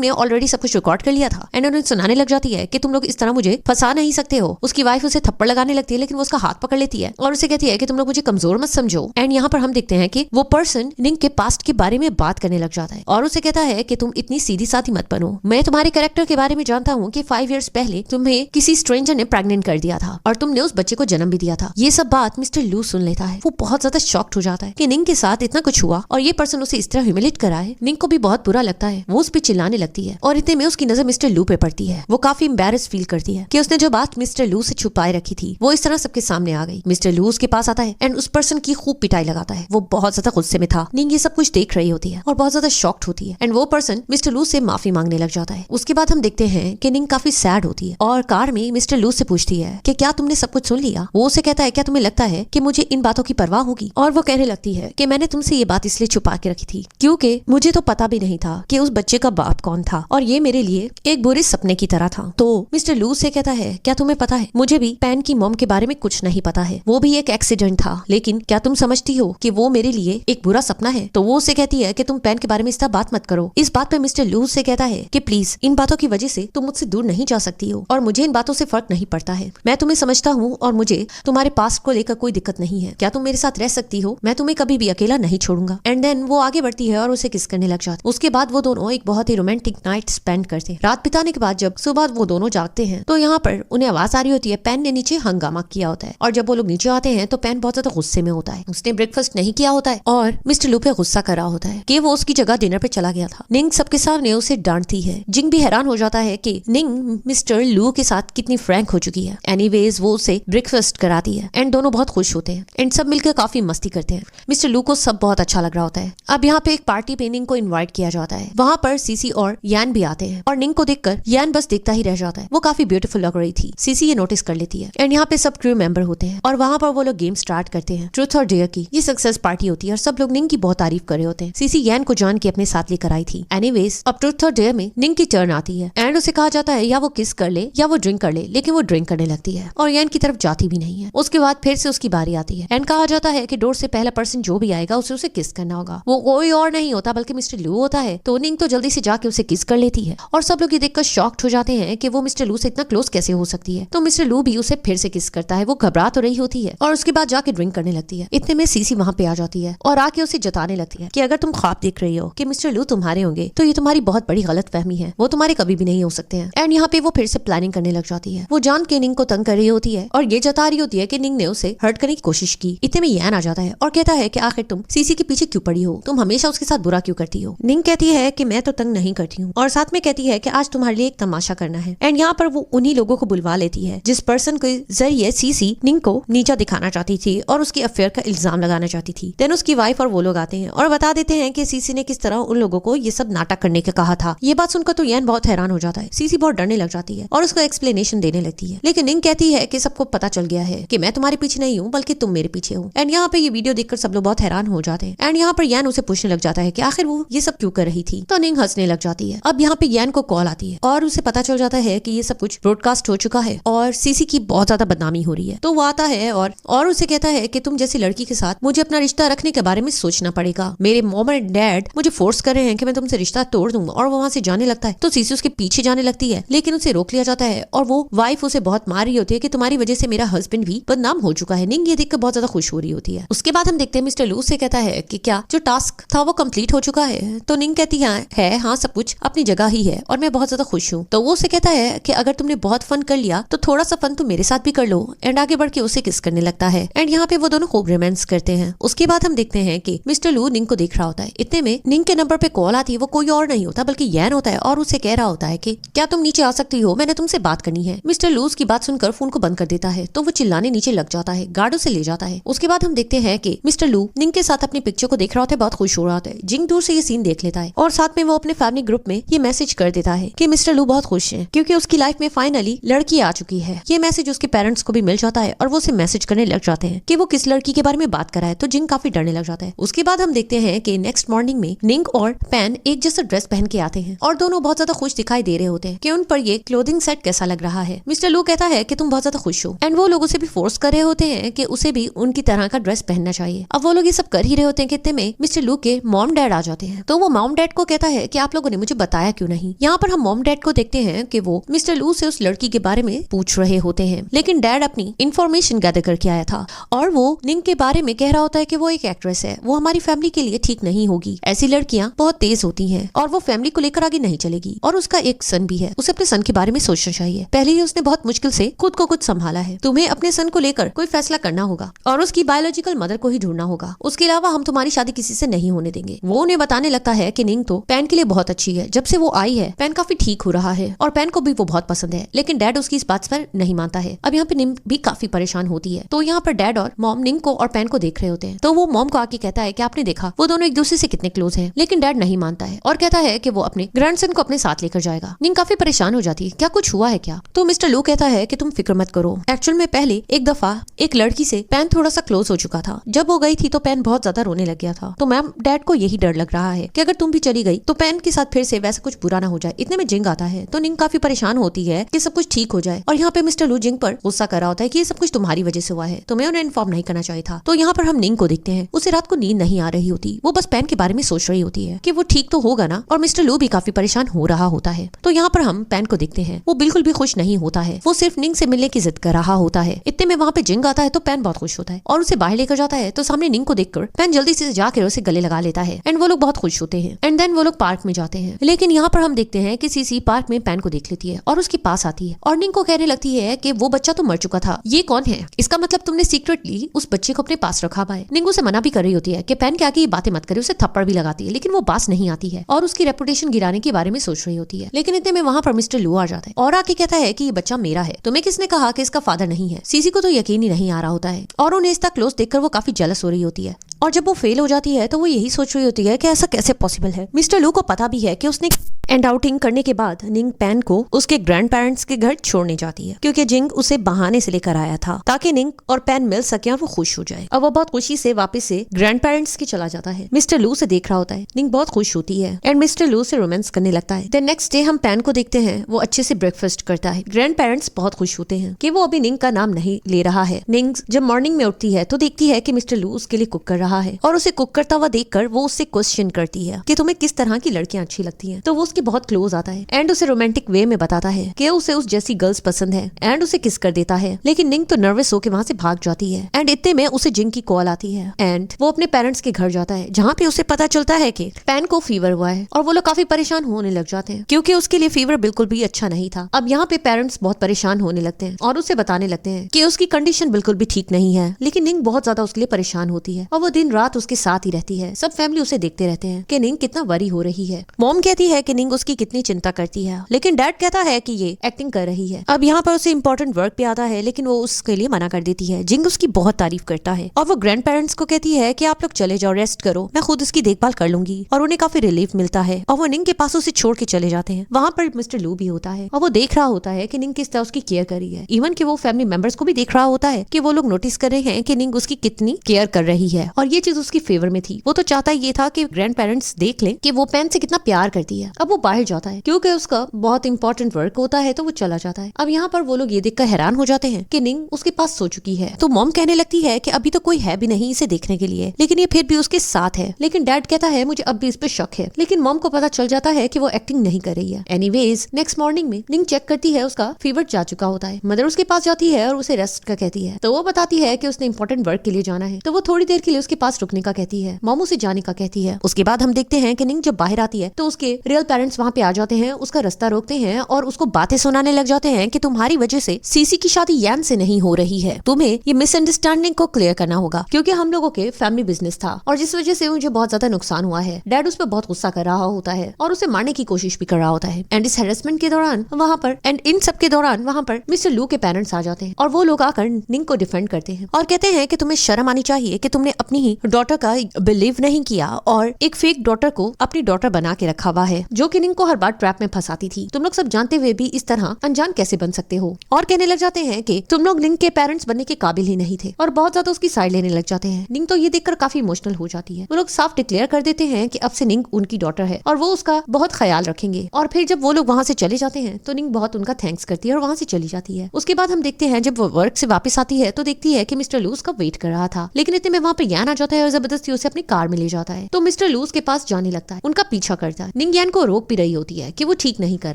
ने ऑलरेडी सब कुछ रिकॉर्ड कर लिया था। एंड उन्हें सुनाने लग जाती है कि तुम लोग इस तरह मुझे फंसा नहीं सकते हो। उसकी वाइफ उसे थप्पड़ लगाने लगती है, लेकिन वो उसका हाथ पकड़ लेती है और उसे कहती है कि तुम लोग मुझे कमजोर मत समझो। एंड यहाँ पर हम देखते हैं कि वो पर्सन निंग के पास्ट के बारे में बात करने लग जाता है और उसे कहता है कि तुम इतनी सीधी साधी मत बनो। मैं तुम्हारे कैरेक्टर के बारे में जानता हूँ कि 5 इयर्स पहले तुम्हें किसी स्ट्रेंजर ने प्रेग्नेंट कर दिया था और तुमने उस बच्चे को जन्म भी दिया था। ये सब बात मिस्टर लू सुन लेता है। वो बहुत ज्यादा शॉक्ड हो जाता है कि निंग के साथ इतना कुछ हुआ और ये पर्सन उसे इस तरह ह्यूमिलेट करा है। निंग को भी बहुत बुरा लगता है। वो उस पर चिल्लाने लगती है और इतने में उसकी नजर मिस्टर लू पे पड़ती है। वो काफी एम्बैरेस फील करती है कि उसने जो बात मिस्टर लू से छुपाए रखी थी वो इस तरह सबके सामने आ गई। मिस्टर लू उसके पास आता है एंड उस पर्सन की खूब पिटाई लगाता है। वो बहुत ज्यादा गुस्से में था। निंग ये सब कुछ देख रही होती है और बहुत ज्यादा शॉक्ड होती है एंड वो पर्सन मिस्टर लू से माफी मांगने लग जाता है। उसके बाद हम देखते हैं कि निंग काफी सैड होती है और कार में मिस्टर लू से पूछती है कि क्या तुमने सब कुछ सुन लिया। वो उसे कहता है क्या तुम्हें लगता है कि मुझे इन बातों की परवाह होगी। और वो कहने लगती है कि मैंने तुमसे ये बात इसलिए छुपा के रखी थी क्योंकि मुझे तो पता भी नहीं था कि उस बच्चे का बाप कौन था और ये मेरे लिए एक बुरे सपने की तरह था। तो मिस्टर लू से कहता है क्या तुम्हें पता है मुझे भी पैन की मॉम के बारे में कुछ नहीं पता है। वो भी एक एक्सीडेंट था, लेकिन क्या तुम समझती हो कि वो मेरे लिए एक बुरा सपना है। तो वो उसे कहती है कि तुम पैन के बारे में इस तरह बात मत करो। इस बात पे मिस्टर लू से कहता है कि प्लीज इन बातों की वजह से तुम मुझसे दूर नहीं जा सकती हो और मुझे इन बातों से फर्क नहीं पड़ता है। मैं तुम्हें समझता हूँ और मुझे तुम्हारे पास्ट को लेकर कोई दिक्कत नहीं है। क्या तुम मेरे साथ रह सकती हो? मैं तुम्हें कभी भी अकेला नहीं छोड़ूंगा। एंड देन वो आगे बढ़ती है और उसे किस करने लग जाती है। उसके बाद वो दोनों एक बहुत ही रोमांटिक नाइट स्पेंड करते हैं। रात बिताने के बाद जब सुबह वो दोनों जागते हैं तो यहाँ पर उन्हें आवाज आ रही होती है पैन ने नीचे हंगामा किया होता है। और जब वो लोग नीचे आते हैं तो पैन बहुत ज्यादा गुस्से में होता है। उसने ब्रेकफास्ट नहीं किया होता है और मिस्टर लू पे गुस्सा कर रहा होता है कि वो उसकी जगह डिनर पे चला गया था। निंग सबके सामने उसे डांटती है। जिंग भी हैरान हो जाता है कि निंग मिस्टर लू के साथ कितनी फ्रैंक हो चुकी है। एनीवेज वो उसे ब्रेकफास्ट कराती है एंड दोनों बहुत खुश होते हैं एंड सब मिलकर काफी मस्ती करते हैं। मिस्टर लू को सब बहुत अच्छा लग रहा होता है। अब यहाँ पे एक पार्टी पे निंग को इनवाइट किया जाता है। वहाँ पर सीसी और यान भी आते हैं और निंग को देखकर यान बस देखता ही रह जाता है। वो काफी ब्यूटीफुल लग रही थी। सीसी ये नोटिस कर लेती है एंड यहाँ पे सब क्रू मेंबर होते हैं और वहाँ पर वो लोग गेम स्टार्ट करते हैं। ट्रूथ और डेयर की ये सक्सेस पार्टी होती है और सब लोग निंग की बहुत तारीफ कर रहे होते हैं। सीसी यान को जान के अपने साथ लेकर आई थी। एनीवेज अब ट्रूथ और डेयर में निंग की टर्न आती है एंड उसे कहा जाता है या वो किस कर ले या वो ड्रिंक कर ले, लेकिन वो ड्रिंक करने लगती है और यान की तरफ जाती भी नहीं है। उसके बाद फिर से उसकी बारी आती है एंड कहा जाता है कि डोर से पहला पर्सन जो भी आएगा उसे किस करना होगा। वो कोई और नहीं होता बल्कि मिस्टर लू होता है। तो निंग तो जल्दी से जाके उसे किस कर लेती है और सब लोग ये देखकर शॉक्ड हो जाते हैं कि वो मिस्टर लू से इतना क्लोज कैसे हो सकती है। तो मिस्टर लू भी उसे फिर से किस करता है। वो घबरा तो रही होती है और उसके बाद जाके ड्रिंक करने लगती है। इतने में सीसी वहाँ पे आ जाती है और आके उसे जताने लगती है कि अगर तुम ख्वाब देख रही हो कि मिस्टर लू तुम्हारे होंगे तो ये तुम्हारी बहुत बड़ी गलत फहमी है। वो तुम्हारे कभी भी नहीं हो सकते हैं। एंड यहाँ पे वो फिर से प्लानिंग करने लग जाती है। वो जान के निंग को तंग कर रही होती है और ये जता रही होती है कि निंग ने उसे हर्ट करने की कोशिश की। इतने में यान आ जाता है और कहता है कि आखिर तुम सीसी के पीछे क्यों पड़ी हो? तुम हमेशा उसके साथ बुरा क्यों करती हो? निंग कहती है कि मैं तो तंग नहीं करती हूँ और साथ में कहती है कि आज तुम्हारे लिए एक तमाशा करना है। एंड यहाँ पर वो उन्हीं लोगों को बुलवा लेती है जिस पर्सन के जरिए सीसी निंग को नीचा दिखाना चाहती थी और उसके अफेयर का इल्जाम लगाना चाहती थी। देन उसकी वाइफ और वो लोग आते हैं और बता देते हैं कि सीसी ने किस तरह उन लोगों को ये सब नाटक करने का कहा था। ये बात सुनकर तो यान बहुत हैरान हो जाता है। सीसी बहुत डरने लग जाती है और उसको एक्सप्लेनेशन देने लगती है, लेकिन निंग कहती है कि सबको पता चल गया है कि मैं तुम्हारे पीछे नहीं हूँ बल्कि तुम मेरे पीछे हो। एंड यहाँ पे ये वीडियो देखकर सब लोग बहुत हैरान हो जाते हैं। एंड यहाँ पर यान उसे पूछने लग जाता है कि आखिर वो ये सब क्यों कर रही थी। तो निंग हंसने लग जाती है। अब यहाँ पे यान को कॉल आती है और उसे पता चल जाता है कि ये सब कुछ ब्रॉडकास्ट हो चुका है और सीसी की बहुत ज्यादा बदनामी हो रही है। तो वो आता है और उसे कहता है कि तुम जैसी लड़की के साथ मुझे अपना रिश्ता रखने के बारे में सोचना पड़ेगा। मेरे मॉम एंड डैड मुझे फोर्स कर रहे हैं कि मैं तुमसे रिश्ता तोड़ दूंगा। और वो वहाँ से जाने लगता है तो सीसी उसके पीछे जाने लगती है, लेकिन उसे रोक लिया जाता है और वो वाइफ उसे बहुत मार रही होती है कि तुम्हारी वजह से मेरा हस्बैंड भी बदनाम हो चुका है। निंग ये देखकर बहुत ज्यादा खुश हो रही होती है। उसके बाद हम देखते हैं मिस्टर लू से कहता है कि क्या जो टास्क था वो कंप्लीट हो चुका है। तो निंग कहती है हाँ सब कुछ अपनी जगह ही है और मैं बहुत ज्यादा खुश हूँ। तो वो उसे कहता है कि अगर तुमने बहुत फन कर लिया तो थोड़ा सा फन तुम मेरे साथ भी कर लो। एंड आगे बढ़ के उसे किस करने लगता है एंड यहाँ पे वो दोनों खूब रोमांस करते हैं। उसके बाद हम देखते हैं कि मिस्टर लू निंग को देख रहा होता है। इतने में निंग के नंबर पे कॉल आती है। वो कोई और नहीं होता बल्कि यान होता है और उसे कह रहा होता है कि क्या तुम नीचे आ सकती हो, मैंने तुमसे बात करनी है। मिस्टर लू की बात सुनकर फोन को बंद कर देता है तो वो चिल्लाने नीचे लग जाता है। गार्ड उसे ले जाता है। उसके बाद हम देखते हैं कि मिस्टर लू निंग के साथ अपनी पिक्चर को देख रहा होता है, बहुत खुश हो रहा होता है। जिंग दूर से ये सीन देख लेता है और साथ में वो अपने फैमिली ग्रुप में ये मैसेज कर देता है कि मिस्टर लू बहुत खुश है क्योंकि उसकी लाइफ में फाइनली लड़की आ चुकी है। ये मैसेज उसके पेरेंट्स को भी मिल जाता है और वो उसे मैसेज करने लग जाते हैं कि वो किस लड़की के बारे में बात कर रहा है। तो जिंग काफी डरने लग जाता है। उसके बाद हम देखते हैं कि नेक्स्ट मॉर्निंग में निंग और पैन एक जैसा ड्रेस पहन के आते हैं और दोनों बहुत ज्यादा खुश दिखाई दे रहे होते हैं कि उन पर ये क्लोथिंग सेट कैसा लग रहा है। मिस्टर लू कहता है कि तुम बहुत ज्यादा खुश हो एंड वो लोग उसे भी फोर्स कर रहे होते हैं कि उसे भी उनकी तरह का ड्रेस पहनना चाहिए। अब वो लोग ये सब कर ही रहे होते हैं कि इतने में मिस्टर लू के मॉम मॉम डैड आ जाते हैं। तो वो मॉम डैड को कहता है कि आप लोगों ने मुझे बताया क्यों नहीं। यहाँ पर हम मॉम डैड को देखते हैं कि वो मिस्टर लू से उस लड़की के बारे में पूछ रहे होते हैं, लेकिन डैड अपनी इंफॉर्मेशन गैदर करके आया था और वो निंग के बारे में कह रहा होता है कि वो एक एक्ट्रेस है, वो हमारी फैमिली के लिए ठीक नहीं होगी, ऐसी लड़कियां बहुत तेज होती हैं और वो फैमिली को लेकर आगे नहीं चलेगी, और उसका एक सन भी है, उसे अपने सन के बारे में सोचना चाहिए। पहले ही उसने बहुत मुश्किल से खुद को कुछ संभाला है, तुम्हें अपने सन को लेकर कोई फैसला करना होगा और उसकी बायोलॉजिकल मदर को ही ढूंढना होगा, उसके अलावा हम तुम्हारी शादी किसी से नहीं होने देंगे। वो उन्हें बताने लगता है कि निंग तो पैन के लिए बहुत अच्छी है, जब से वो आई है पैन काफी ठीक हो रहा है और पैन को भी वो बहुत पसंद है, लेकिन डैड उसकी इस बात पर नहीं मानता है। अब यहाँ पे निंग भी काफी परेशान होती है। तो यहाँ पर डैड और मॉम निंग को और पैन को देख रहे होते हैं। तो वो मॉम को आके कहता है कि आपने देखा वो दोनों एक दूसरे से कितने क्लोज हैं, लेकिन डैड नहीं मानता है और कहता है कि वो अपने ग्रैंडसन को अपने साथ लेकर जाएगा। निंग काफी परेशान हो जाती है, क्या कुछ हुआ है क्या? तो मिस्टर लू कहता है कि तुम फिक्र मत करो, एक्चुअल में पहले एक दफा एक लड़की से पैन थोड़ा सा क्लोज हो चुका था, जब वो गई थी तो पैन बहुत ज्यादा रोने लग गया था, तो मैम डैड को यही डर लग रहा है कि अगर तुम भी चली गई तो पैन के साथ फिर से वैसा कुछ बुरा ना हो जाए। इतने में जिंग आता है तो निंग काफी परेशान होती है कि सब कुछ ठीक हो जाए, और यहाँ पे मिस्टर लू जिंग पर गुस्सा कर रहा होता है कि ये सब कुछ तुम्हारी वजह से हुआ है, तुम्हें उन्हें इन्फॉर्म नहीं करना चाहिए था। तो यहाँ पर हम निंग को देखते हैं, उसे रात को नींद नहीं आ रही होती, वो बस पैन के बारे में सोच रही होती है कि वो ठीक तो होगा ना, और मिस्टर लू भी काफी परेशान हो रहा होता है। तो यहाँ पर हम पैन को देखते हैं, वो बिल्कुल भी खुश नहीं होता है, वो सिर्फ निंग से मिलने की जिद कर रहा होता है। इतने में वहाँ पे जिंग आता है तो पैन बहुत खुश होता है और उसे बाहर लेकर जाता है। तो सामने निंग को देखकर पैन जल्दी से जाकर उसे गले लगा लेता है एंड वो लोग बहुत खुश होते हैं। एंड देन वो लोग पार्क में जाते हैं, लेकिन यहाँ पर हम देखते हैं कि सीसी पार्क में पैन को देख लेती है और उसके पास आती है और निंग को कहने लगती है कि वो बच्चा तो मर चुका था, ये कौन है? इसका मतलब तुमने सीक्रेटली उस बच्चे को अपने पास रखा हुआ है। निंग उसे मना भी कर रही होती है कि पैन के आगे ये बातें मत करे, उसे थप्पड़ भी लगाती है, लेकिन वो बात नहीं आती है और उसकी रेपुटेशन गिराने के बारे में सोच रही होती है। लेकिन इतने में वहाँ पर मिस्टर लू आ जाता है और आके कहता है कि ये बच्चा मेरा है, तुम्हें किसने कहा कि इसका फादर नहीं है? सीसी को तो यकीन ही नहीं आ रहा होता है और उन्हें इसका क्लोज देखकर वो काफी जेलस हो रही होती है, और जब वो फेल हो जाती है तो वो यही सोच रही होती है कि ऐसा कैसे पॉसिबल है। मिस्टर लू को पता भी है कि उसने एंड आउटिंग करने के बाद निंग पैन को उसके ग्रैंड पेरेंट्स के घर छोड़ने जाती है, क्योंकि जिंग उसे बहाने से लेकर आया था ताकि निंग और पैन मिल सके और वो खुश हो जाए। अब वो बहुत खुशी से वापस से ग्रैंड पेरेंट्स के चला जाता है। मिस्टर लू से देख रहा होता है, निंग बहुत खुश होती है एंड मिस्टर लू से रोमांस करने लगता है। देन नेक्स्ट डे हम पैन को देखते हैं, वो अच्छे से ब्रेकफास्ट करता है। ग्रैंड पेरेंट्स बहुत खुश होते हैं कि वो अभी निंग का नाम नहीं ले रहा है। निंग जब मॉर्निंग में उठती है तो देखती है कि मिस्टर लू उसके लिए कुक कर रहा है, और उसे कुक करता हुआ देखकर वो उससे क्वेश्चन करती है कि तुम्हें किस तरह की लड़कियां अच्छी लगती हैं। तो वो उसके बहुत क्लोज आता है एंड उसे रोमांटिक वे में बताता है कि उसे उस जैसी गर्ल्स पसंद है एंड उसे किस कर देता है। लेकिन निंग तो नर्वस होकर वहाँ से भाग जाती है एंड इतने में उसे जिंग की कॉल आती है एंड वो अपने पेरेंट्स के घर जाता है, जहाँ पे उसे पता चलता है कि पैन को फीवर हुआ है, और वो लोग काफी परेशान होने लग जाते हैं क्योंकि उसके लिए फीवर बिल्कुल भी अच्छा नहीं था। अब यहाँ पे पेरेंट्स बहुत परेशान होने लगते हैं और उसे बताने लगते हैं कि उसकी कंडीशन बिल्कुल भी ठीक नहीं है, लेकिन निंग बहुत ज्यादा उसके लिए परेशान होती है और वो दिन रात उसके साथ ही रहती है। सब फैमिली उसे देखते रहते हैं कि निंग कितना वरी हो रही है। मॉम कहती है कि निंग उसकी कितनी चिंता करती है, लेकिन डैड कहता है कि ये एक्टिंग कर रही है। अब यहाँ पर उसे इंपॉर्टेंट वर्क पे आता है, लेकिन वो उसके लिए मना कर देती है। जिंग उसकी बहुत तारीफ करता है और वो ग्रैंड पेरेंट्स को कहती है कि आप लोग चले जाओ, रेस्ट करो, मैं खुद उसकी देखभाल कर लूंगी, और उन्हें काफी रिलीफ मिलता है और वो निंग के पास उसे छोड़ के चले जाते हैं। वहाँ पर मिस्टर लू भी होता है और वो देख रहा होता है कि निंग किस तरह उसकी केयर कर रही है। इवन कि वो फैमिली मेंबर्स को भी देख रहा होता है कि वो लोग नोटिस कर रहे हैं कि निंग उसकी कितनी केयर कर रही है, और ये चीज उसकी फेवर में थी। वो तो चाहता ये था कि ग्रैंड पेरेंट्स देख लें कि वो पैन से कितना प्यार करती है। अब वो बाहर जाता है क्योंकि उसका बहुत इंपॉर्टेंट वर्क होता है, तो वो चला जाता है। अब यहाँ पर वो लोग ये देखकर हैरान हो जाते हैं कि निंग उसके पास सो चुकी है। तो मॉम कहने लगती है कि अभी तो कोई है भी नहीं इसे देखने के लिए, लेकिन ये फिर भी उसके साथ है। लेकिन डैड कहता है मुझे अब भी इस पे शक है, लेकिन मॉम को पता चल जाता है कि वो एक्टिंग नहीं कर रही है। एनीवेज नेक्स्ट मॉर्निंग में निंग चेक करती है, उसका फीवर जा चुका होता है। मदर उसके पास जाती है और उसे रेस्ट का कहती है, तो वो बताती है कि उसने इंपॉर्टेंट वर्क के लिए जाना है, तो वो थोड़ी देर के लिए उसके पास रुकने का कहती है। मॉम उसे जाने का कहती है। उसके बाद हम देखते हैं कि निंग जब बाहर आती है तो उसके रियल पेरेंट्स वहाँ पे आ जाते हैं, उसका रास्ता रोकते हैं और उसको बातें सुनाने लग जाते हैं कि तुम्हारी वजह से सीसी की शादी यान से नहीं हो रही है, तुम्हें ये मिसअंडरस्टैंडिंग को क्लियर करना होगा, क्योंकि हम लोगों के फैमिली बिजनेस था और जिस वजह से मुझे बहुत ज्यादा नुकसान हुआ है। डैड उस पर बहुत गुस्सा कर रहा होता है और उसे मारने की कोशिश भी कर रहा होता है। एंड इस हैरेसमेंट के दौरान वहाँ पर इन सब के दौरान वहाँ पर मिस्टर लू के पेरेंट्स आ जाते हैं और वो लोग आकर निंग को डिफेंड करते हैं और कहते हैं कि तुम्हें शर्म आनी चाहिए कि तुमने अपनी ही डॉटर का बिलीव नहीं किया और एक फेक डॉटर को अपनी डॉटर बना के रखा हुआ है, जो कि निंग को हर बार ट्रैप में फंसाती थी। तुम लोग सब जानते हुए भी इस तरह अनजान कैसे बन सकते हो, और कहने लग जाते हैं कि तुम लोग निंग के पेरेंट्स बनने के काबिल ही नहीं थे, और बहुत ज्यादा उसकी साइड लेने लग जाते हैं। निंग तो ये देखकर काफी इमोशनल हो जाती है। वो लोग साफ डिक्लेयर कर देते हैं कि अब से निंग उनकी डॉटर है और वो उसका बहुत ख्याल रखेंगे। और फिर जब वो लोग वहाँ से चले जाते हैं तो निंग बहुत उनका थैंक्स करती है और वहाँ से चली जाती है। उसके बाद हम देखते हैं जब वो वर्क से वापस आती है तो देखती है कि मिस्टर लूस का वेट कर रहा था, लेकिन इतने में वहाँ पे यान आ जाता है और जबरदस्ती उसे अपनी कार में ले जाता है। तो मिस्टर लूस के पास जाने लगता है, उनका पीछा करता है। निंग यान को रोक भी रही होती है कि वो ठीक नहीं कर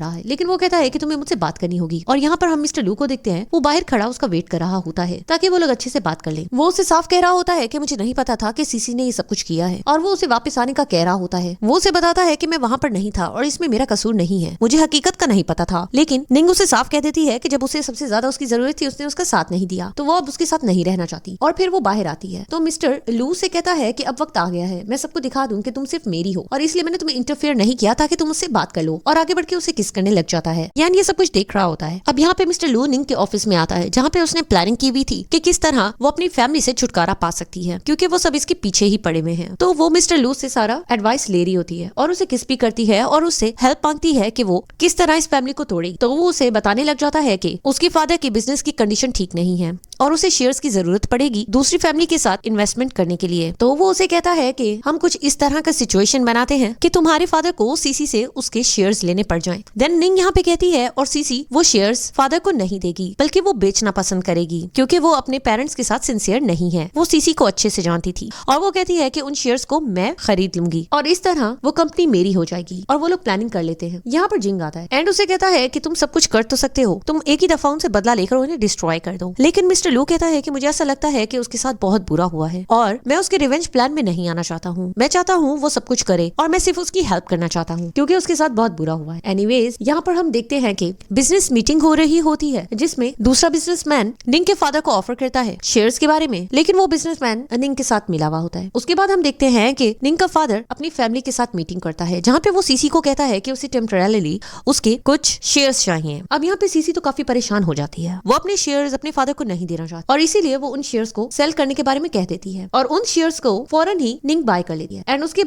रहा है, लेकिन वो कहता है कि तुम्हें मुझसे बात करनी होगी। और यहाँ पर हम मिस्टर लू को देखते हैं, वो बाहर खड़ा उसका वेट कर रहा होता है ताकि वो लोग अच्छे से बात कर ले। वो उसे साफ कह रहा होता है कि मुझे नहीं पता था कि सीसी ने ये सब कुछ किया है, और वो उसे वापस आने का कह रहा होता है। वो उसे बताता है कि मैं वहाँ पर नहीं था और इसमें मेरा कसूर नहीं है, मुझे हकीकत का नहीं पता था। लेकिन निंग उसे साफ कह देती है कि जब उसे सबसे ज्यादा उसकी जरूरत थी उसने उसका साथ नहीं दिया, तो वो अब उसके साथ नहीं रहना चाहती। और फिर वो बाहर आती है तो मिस्टर लू से कहता है कि अब वक्त आ गया है, मैं सबको दिखा दूं कि तुम सिर्फ मेरी हो, और इसलिए मैंने तुम्हें इंटरफेयर नहीं किया ताकि तुम उससे बात कर लो। और आगे बढ़ के उसे किस करने लग जाता है। यानी ये सब कुछ देख रहा होता है। अब यहाँ पे मिस्टर लू निंग के ऑफिस में आता है जहाँ पे उसने प्लानिंग की हुई थी कि किस तरह वो अपनी फैमिली से छुटकारा पा सकती है, क्योंकि वो सब इसके पीछे ही पड़े हुए हैं। तो वो मिस्टर लू से सारा एडवाइस ले रही होती है और उसे किस भी करती है और उससे हेल्प मांगती है कि वो किस तरह इस फैमिली को तोड़े। तो वो उसे बताने लग जाता है कि उसके फादर की बिजनेस की कंडीशन ठीक नहीं है और उसे शेयर्स की जरूरत पड़ेगी दूसरी फैमिली के साथ इन्वेस्टमेंट करने के लिए। तो वो उसे कहता है कि हम कुछ इस तरह का सिचुएशन बनाते हैं कि तुम्हारे फादर को सीसी से उसके शेयर्स लेने पड़ जाएं। देन निंग यहाँ पे कहती है और सीसी वो शेयर्स फादर को नहीं देगी, बल्कि वो बेचना पसंद करेगी, क्योंकि वो अपने पेरेंट्स के साथ सिंसियर नहीं है। वो सीसी को अच्छे से जानती थी और वो कहती है कि उन शेयर्स को मैं खरीद लूंगी और इस तरह वो कंपनी मेरी हो जाएगी। और वो लोग प्लानिंग कर लेते हैं। यहाँ पर जिंग आता है एंड उसे कहता है कि तुम सब कुछ कर तो सकते हो, तुम एक ही दफा उनसे बदला लेकर उन्हें डिस्ट्रॉय कर दो। लेकिन मिस्टर लू कहता है कि मुझे ऐसा लगता है कि उसके साथ बहुत बुरा हुआ है और मैं उसके रिवेंज प्लान में नहीं आना चाहता हूँ। मैं चाहता हूँ वो सब कुछ करे और मैं सिर्फ उसकी हेल्प करना चाहता हूँ, क्योंकि उसके साथ बहुत बुरा हुआ है। एनीवेज यहाँ पर हम देखते हैं कि बिजनेस मीटिंग हो रही होती है जिसमें दूसरा बिजनेसमैन निंग के फादर को ऑफर करता है शेयर्स के बारे में, लेकिन वो बिजनेसमैन निंग के साथ मिला हुआ होता है। उसके बाद हम देखते हैं कि निंग का फादर अपनी फैमिली के साथ मीटिंग करता है जहाँ पे वो सीसी को कहता है कि उसे टेम्परेरीली उसके कुछ शेयर्स चाहिए। अब यहाँ पे सीसी तो काफी परेशान हो जाती है। वो अपने शेयर्स अपने फादर को नहीं देना चाहती और इसीलिए वो उन शेयर्स को सेल करने के बारे में कह देती है और उन शेयर्स को फौरन ही निंग बाय कर लेती है। एंड उसके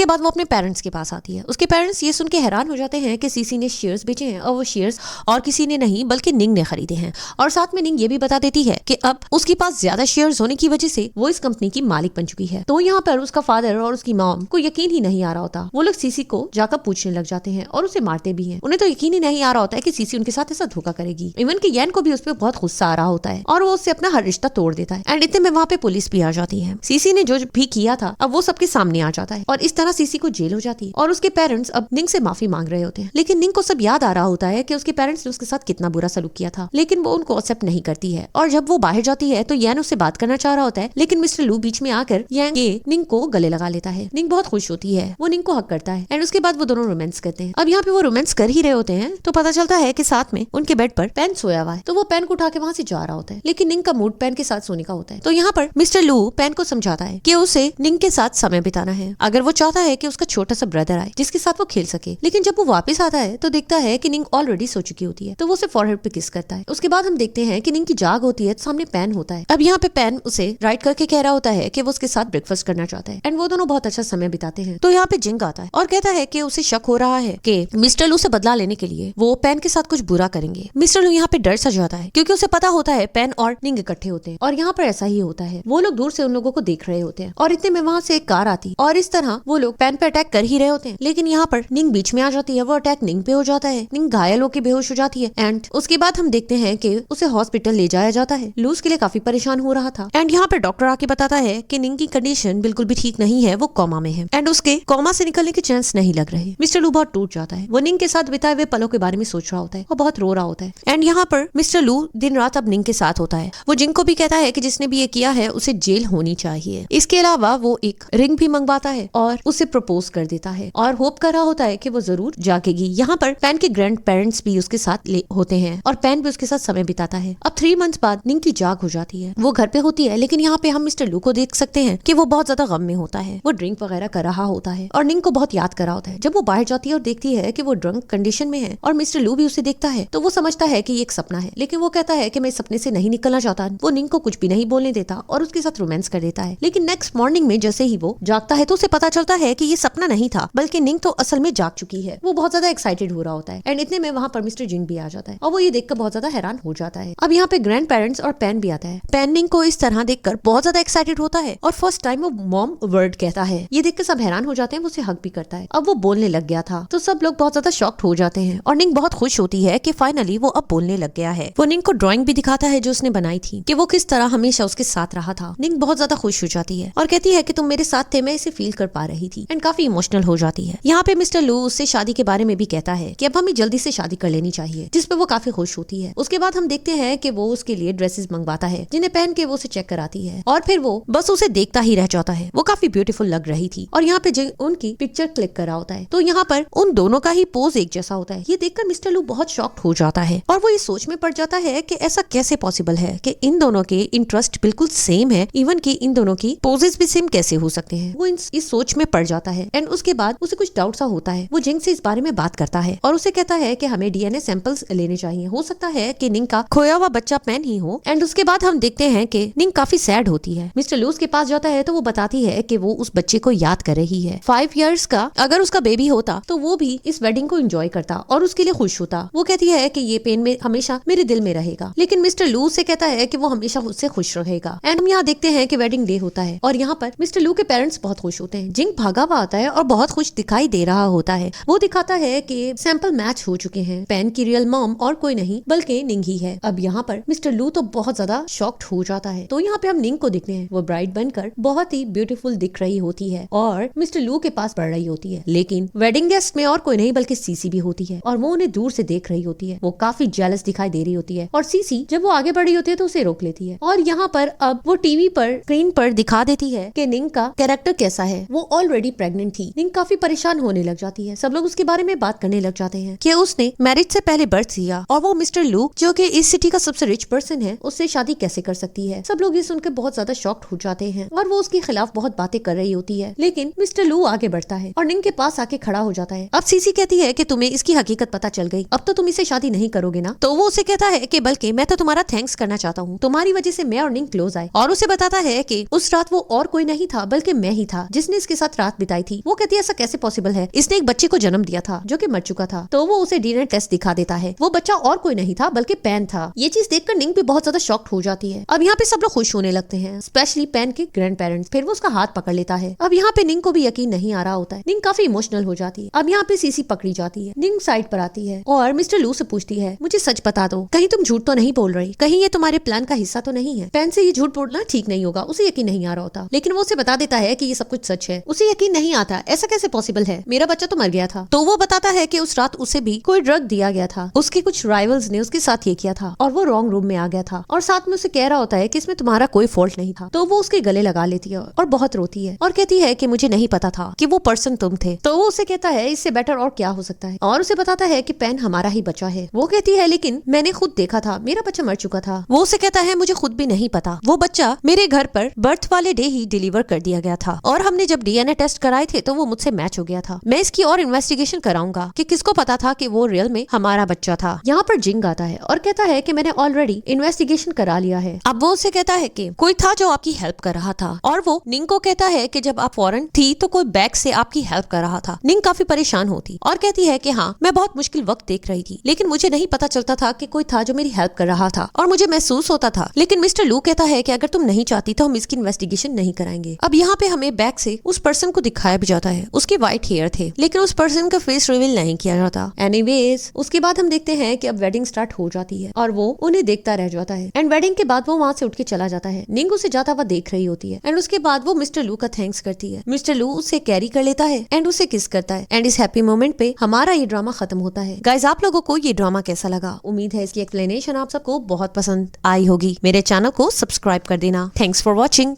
बाद वो अपने पेरेंट्स के पास आती है। उसके पेरेंट्स ये सुन के हैरान हो जाते हैं कि सीसी ने शेयर्स बेचे हैं और वो शेयर्स और किसी ने नहीं बल्कि निंग ने खरीदे हैं। और साथ में निंग ये भी बता देती है कि अब उसके पास ज्यादा शेयर्स होने की वजह से वो इस कंपनी की मालिक बन चुकी है। तो यहाँ पर उसका फादर और उसकी मॉम को यकीन ही नहीं आ रहा होता। वो लोग सीसी को जाकर पूछने लग जाते हैं और उसे मारते भी हैं। उन्हें तो यकीन ही नहीं आ रहा होता है कि सीसी उनके साथ ऐसा धोखा करेगी। इवन कि यैन को भी उस पर बहुत गुस्सा आ रहा होता है और वो उससे अपना हर रिश्ता तोड़ देता है। एंड इतने में वहाँ पे पुलिस भी आ जाती है। सीसी ने जो भी किया था अब वो सबके सामने आ जाता है और इस तरह सीसी को जेल हो जाती है और उसके पेरेंट्स अब निंग से माफी मांग रहे होते हैं। लेकिन निंग को सब याद आ रहा होता है कि उसके पेरेंट्स ने उसके साथ कितना बुरा सलूक किया था, लेकिन वो उनको एक्सेप्ट नहीं करती है। और जब वो बाहर जाती है तो यैन उससे बात करना चाह रहा होता है, लेकिन मिस्टर लू बीच में आकर यैन के निंग को गले लगा लेता है। निंग बहुत खुश होती है, वो निंग को हक करता है एंड उसके बाद वो दोनों रोमांस करते हैं। अब यहाँ पे वो रोमांस कर ही रहे होते हैं तो पता चलता है कि साथ में उनके बेड पर पेन सोया हुआ है। तो वो पेन को उठा के वहाँ से जा रहा होता है, लेकिन निंग का मूड पेन के साथ सोने का होता है। तो यहाँ पर मिस्टर लू पेन को समझाता है कि उसे निंग के साथ समय बिताना है, अगर वो चाहता है कि उसका छोटा सा ब्रदर आए जिसके साथ वो खेल सके। लेकिन जब वो वापस आता है तो देखता है कि निंग ऑलरेडी सो चुकी होती है, तो वो उसे फॉरहेड पे किस करता है। उसके बाद हम देखते हैं कि निंग की जाग होती है तो सामने पेन होता है। अब यहाँ पे पेन उसे राइट करके कह रहा होता है कि वो उसके साथ ब्रेकफास्ट करना चाहता है एंड वो दोनों बहुत अच्छा समय बिताते हैं। तो यहाँ पे जिंग आता है और कहता है कि उसे शक हो रहा है कि मिस्टर लू से बदला लेने के लिए वो पेन के साथ कुछ बुरा करेंगे। मिस्टर लू यहाँ पे डर सा जाता है क्योंकि उसे पता होता है पेन और निंग इकट्ठे होते हैं और यहाँ पर ऐसा ही होता है। वो लोग दूर से उन लोगों को देख रहे होते हैं और इतने में वहाँ से एक कार आती और इस तरह वो लोग पेन पे अटैक कर ही रहे होते हैं, लेकिन यहाँ पर निंग बीच में आ जाती है। वो अटैक निंग पे हो जाता है, निंग घायल होकर बेहोश हो जाती है एंड उसके बाद हम देखते हैं कि उसे हॉस्पिटल ले जाया जाता है। लू उसके लिए काफी परेशान हो रहा था एंड यहाँ पर डॉक्टर आके बताता है कि निंग की कंडीशन बिल्कुल भी ठीक नहीं है, वो कोमा में है एंड उसके कोमा से निकलने के चांस नहीं लग रहे। मिस्टर लू बहुत टूट जाता है। वो निंग के साथ बिताए हुए पलों के बारे में सोच रहा होता है और बहुत रो रहा होता है। एंड यहाँ पर मिस्टर लू दिन रात अब निंग के साथ होता है। वो जिंग को भी कहता है कि जिसने भी ये किया है उसे जेल होनी चाहिए। इसके अलावा वो एक रिंग भी मंगवाता है और उसे प्रपोज कर देता है और होप कर रहा होता है कि वो जरूर जागेगी। यहाँ पर पेन के ग्रैंड पेरेंट्स भी उसके साथ होते हैं और पेन भी उसके साथ समय बिताता है। अब 3 मंथ्स बाद निंग की जाग हो जाती है। वो घर पे होती है, लेकिन यहाँ पे हम मिस्टर लू को देख सकते हैं कि वो बहुत ज्यादा गम में होता है। वो ड्रिंक वगैरह कर रहा होता है और निंग को बहुत याद कर रहा होता है। जब वो बाहर जाती है और देखती है कि वो ड्रंक कंडीशन में है और मिस्टर लू भी उसे देखता है तो वो समझता है कि ये एक सपना है, लेकिन वो कहता है कि मैं इस सपने सपने से नहीं निकलना चाहता वो निंग को कुछ भी नहीं बोलने देता और उसके साथ रोमांस कर देता है। लेकिन नेक्स्ट मॉर्निंग में जैसे ही वो जागता है तो उसे पता चलता है कि ये सपना नहीं था बल्कि निंग तो असल में जाग चुकी है। वो बहुत ज्यादा एक्साइटेड हो रहा होता है एंड इतने में वहाँ पर मिस्टर जिंग भी आ जाता है और वो ये देखकर बहुत ज्यादा हैरान हो जाता है। अब यहाँ पे ग्रैंड पेरेंट्स और पैन भी आता है। पैन निंग को इस तरह देखकर बहुत ज्यादा एक्साइटेड होता है और फर्स्ट टाइम वो मॉम वर्ड कहता है। ये देखकर सब हैरान हो जाते हैं। वो उसे हक भी करता है। अब वो बोलने लग गया था तो सब लोग बहुत ज्यादा शॉक्ड हो जाते हैं और निंग बहुत खुश होती है कि फाइनली वो अब बोलने लग गया है। वो निंग को ड्राइंग भी दिखाता है जो उसने बनाई थी कि वो किस तरह हमेशा उसके साथ रहा था। निंग बहुत ज्यादा खुश हो जाती है और कहती है कि तुम मेरे साथ थे, मैं इसे फील कर पा रही थी एंड काफी इमोशनल हो जाती है। यहाँ पे मिस्टर लू उससे शादी के बारे में भी कहता है कि अब हमें जल्दी से शादी कर लेनी चाहिए, जिस पे वो काफी खुश होती है। उसके बाद हम देखते हैं कि वो उसके लिए ड्रेसेस मंगवाता है जिन्हें पहन के वो उसे चेक कराती है और फिर वो बस उसे देखता ही रह जाता है। वो काफी ब्यूटीफुल लग रही थी और यहाँ पे उनकी पिक्चर क्लिक करा होता है तो यहाँ पर उन दोनों का ही पोज एक जैसा होता है। ये देखकर मिस्टर लू बहुत शॉक्ड हो जाता है और वो ये सोच में पड़ जाता है कि ऐसा कैसे पॉसिबल है कि इन दोनों के इंटरेस्ट बिल्कुल सेम है, इवन कि इन दोनों की पोजेस भी सेम कैसे हो सकते हैं। वो इस सोच में पड़ जाता है एंड उसके बाद उसे कुछ डाउट सा होता है। वो जिंग से इस बारे में बात करता है और उसे कहता है कि हमें डीएनए सैंपल्स लेने चाहिए, हो सकता है कि निंग का खोया हुआ बच्चा पैन ही हो। एंड उसके बाद हम देखते हैं कि निंग काफी सैड होती है। मिस्टर लू के पास जाता है तो वो बताती है कि वो उस बच्चे को याद कर रही है। 5 इयर्स का अगर उसका बेबी होता तो वो भी इस वेडिंग को एंजॉय करता और उसके लिए खुश होता। वो कहती है कि ये पेन में हमेशा मेरे दिल में रहेगा। लेकिन मिस्टर लू से कहता है कि वो हमेशा उससे खुश रहेगा। एंड हम यहाँ देखते हैं कि वेडिंग डे होता है और यहाँ पर मिस्टर लू के पेरेंट्स बहुत खुश होते हैं। जिंग भागा हुआ आता है और बहुत खुश दिखाई दे रहा होता है। वो दिखाता है कि सैंपल मैच हो चुके हैं। पैन की रियल मॉम और कोई नहीं बल्कि निंग ही है। अब यहाँ पर मिस्टर लू तो बहुत ज्यादा शॉक्ड हो जाता है। तो यहाँ पे हम निंग को देखते हैं। वो ब्राइड बनकर बहुत ही ब्यूटीफुल दिख रही होती है और मिस्टर लू के पास पढ़ रही होती है। लेकिन वेडिंग गेस्ट में और कोई नहीं बल्कि सीसी भी होती है और वो उन्हें दूर से देख रही होती है। वो काफी जेलस दिखाई दे रही होती है और सीसी जब वो आगे बढ़ी होती है तो उसे रोक लेती है। और यहाँ पर अब वो टीवी पर स्क्रीन पर दिखा देती है कि निंग का कैरेक्टर कैसा है। वो ऑलरेडी प्रेग्नेंट थी। निंग काफी परेशान होने लग जाती है। सब लोग उसके बारे में बात करने लग जाते हैं कि उसने मैरिज से पहले बर्थ किया और वो मिस्टर लू जो कि इस सिटी का सबसे रिच पर्सन है उससे शादी कैसे कर सकती है। सब लोग ये सुनकर बहुत ज्यादा शॉक्ड हो जाते हैं और वो उसके खिलाफ बहुत बातें कर रही होती है। लेकिन मिस्टर लू आगे बढ़ता है और निंग के पास आके खड़ा हो जाता है। अब सीसी कहती है कि तुम्हें इसकी हकीकत पता चल गई, अब तो तुम इसे शादी नहीं करोगे ना। तो वो उसे कहता है कि बल्कि मैं तो तुम्हारा थैंक्स करना चाहता हूँ, तुम्हारी वजह से मैं और निंग क्लोज आए। और उसे बताता है कि उस रात वो और कोई नहीं था बल्कि मैं ही था जिसने इसके साथ रात बिताई थी। वो कहती है ऐसा कैसे पॉसिबल है, इसने एक बच्चे को जन्म दिया था जो कि मर चुका था। तो वो उसे डीएनए टेस्ट दिखा देता है। वो बच्चा और कोई नहीं था बल्कि पैन था। ये चीज देखकर निंग भी बहुत ज्यादा शॉक्ड हो जाती है। अब यहाँ पे सब लोग खुश होने लगते हैं, स्पेशली पैन के ग्रैंड पेरेंट्स। फिर वो उसका हाथ पकड़ लेता है। अब यहाँ पे निंग को भी यकीन नहीं आ रहा होता है। निंग काफी इमोशनल हो जाती है। अब यहाँ पे सीसी पकड़ी जाती है। निंग साइड पर आती है और मिस्टर लू से पूछती है मुझे सच बता दो, कहीं तुम झूठ तो नहीं बोल रही, कहीं ये तुम्हारे प्लान का हिस्सा तो नहीं है। पैन से ये झूठ बोलना ठीक नहीं होगा। उसे यकीन नहीं आ रहा होता लेकिन वो उसे बता देता है कि ये सब कुछ सच है। उसे यकीन नहीं आता, ऐसा कैसे पॉसिबल है, मेरा बच्चा तो मर गया था। तो वो बताता है कि उस रात उसे भी कोई ड्रग दिया गया था। उसके कुछ राइवल्स ने उसके साथ ये किया था और वो रॉन्ग रूम में आ गया था और साथ में उसे कह रहा होता है कि इसमें तुम्हारा कोई फॉल्ट नहीं था। तो वो उसके गले लगा लेती है और बहुत रोती है और कहती है कि मुझे नहीं पता था कि वो पर्सन तुम थे। तो वो उसे कहता है इससे बेटर और क्या हो सकता है और उसे बताता है कि पैन हमारा ही बच्चा है। वो कहती है लेकिन मैंने खुद देखा था, मेरा बच्चा मर चुका था। वो उसे कहता है मुझे खुद भी नहीं पता, वो बच्चा मेरे घर पर बर्थ वाले डे ही डिलीवर कर दिया गया था और हमने जब डीएनए टेस्ट कराए थे तो वो मुझसे मैच हो गया था। मैं इसकी और इन्वेस्टिगेशन कराऊंगा कि किसको पता था कि वो रियल में हमारा बच्चा था। यहाँ पर जिंग आता है और कहता है कि मैंने ऑलरेडी इन्वेस्टिगेशन करा लिया है। अब वो उसे कहता है कि कोई था जो आपकी हेल्प कर रहा था और वो निंग को कहता है कि जब आप फॉरेन थी तो कोई बैग से आपकी हेल्प कर रहा था। निंग काफी परेशान होती और कहती है कि हाँ मैं बहुत मुश्किल वक्त देख रही थी लेकिन मुझे नहीं पता चलता था कि कोई था जो मेरी हेल्प कर रहा था और मुझे महसूस होता था। लेकिन मिस्टर लू कहता है कि अगर तुम नहीं चाहती तो हम इसकी इन्वेस्टिगेशन नहीं कराएंगे। अब यहाँ पे हमें बैग से उस पर्सन को दिखाया भी जाता है। उसके व्हाइट हेयर थे लेकिन उस पर्सन का फेस रिवील नहीं किया जाता। एनीवेज उसके बाद हम देखते हैं कि अब वेडिंग स्टार्ट हो जाती है और वो उन्हें देखता रह जाता है एंड वेडिंग के बाद वो वहाँ से उठ के चला जाता है। निंग उसे जाता हुआ देख रही होती है एंड उसके बाद वो मिस्टर लू का थैंक्स करती है। मिस्टर लू उसे कैरी कर लेता है एंड उसे किस करता है एंड इस हैप्पी मोमेंट पे हमारा ये ड्रामा खत्म होता है। गाइस आप लोगों को ये ड्रामा कैसा लगा? उम्मीद है इसकी एक्सप्लेनेशन आप सबको बहुत पसंद आई होगी। मेरे चैनल को सब्सक्राइब कर देना। Thanks for watching.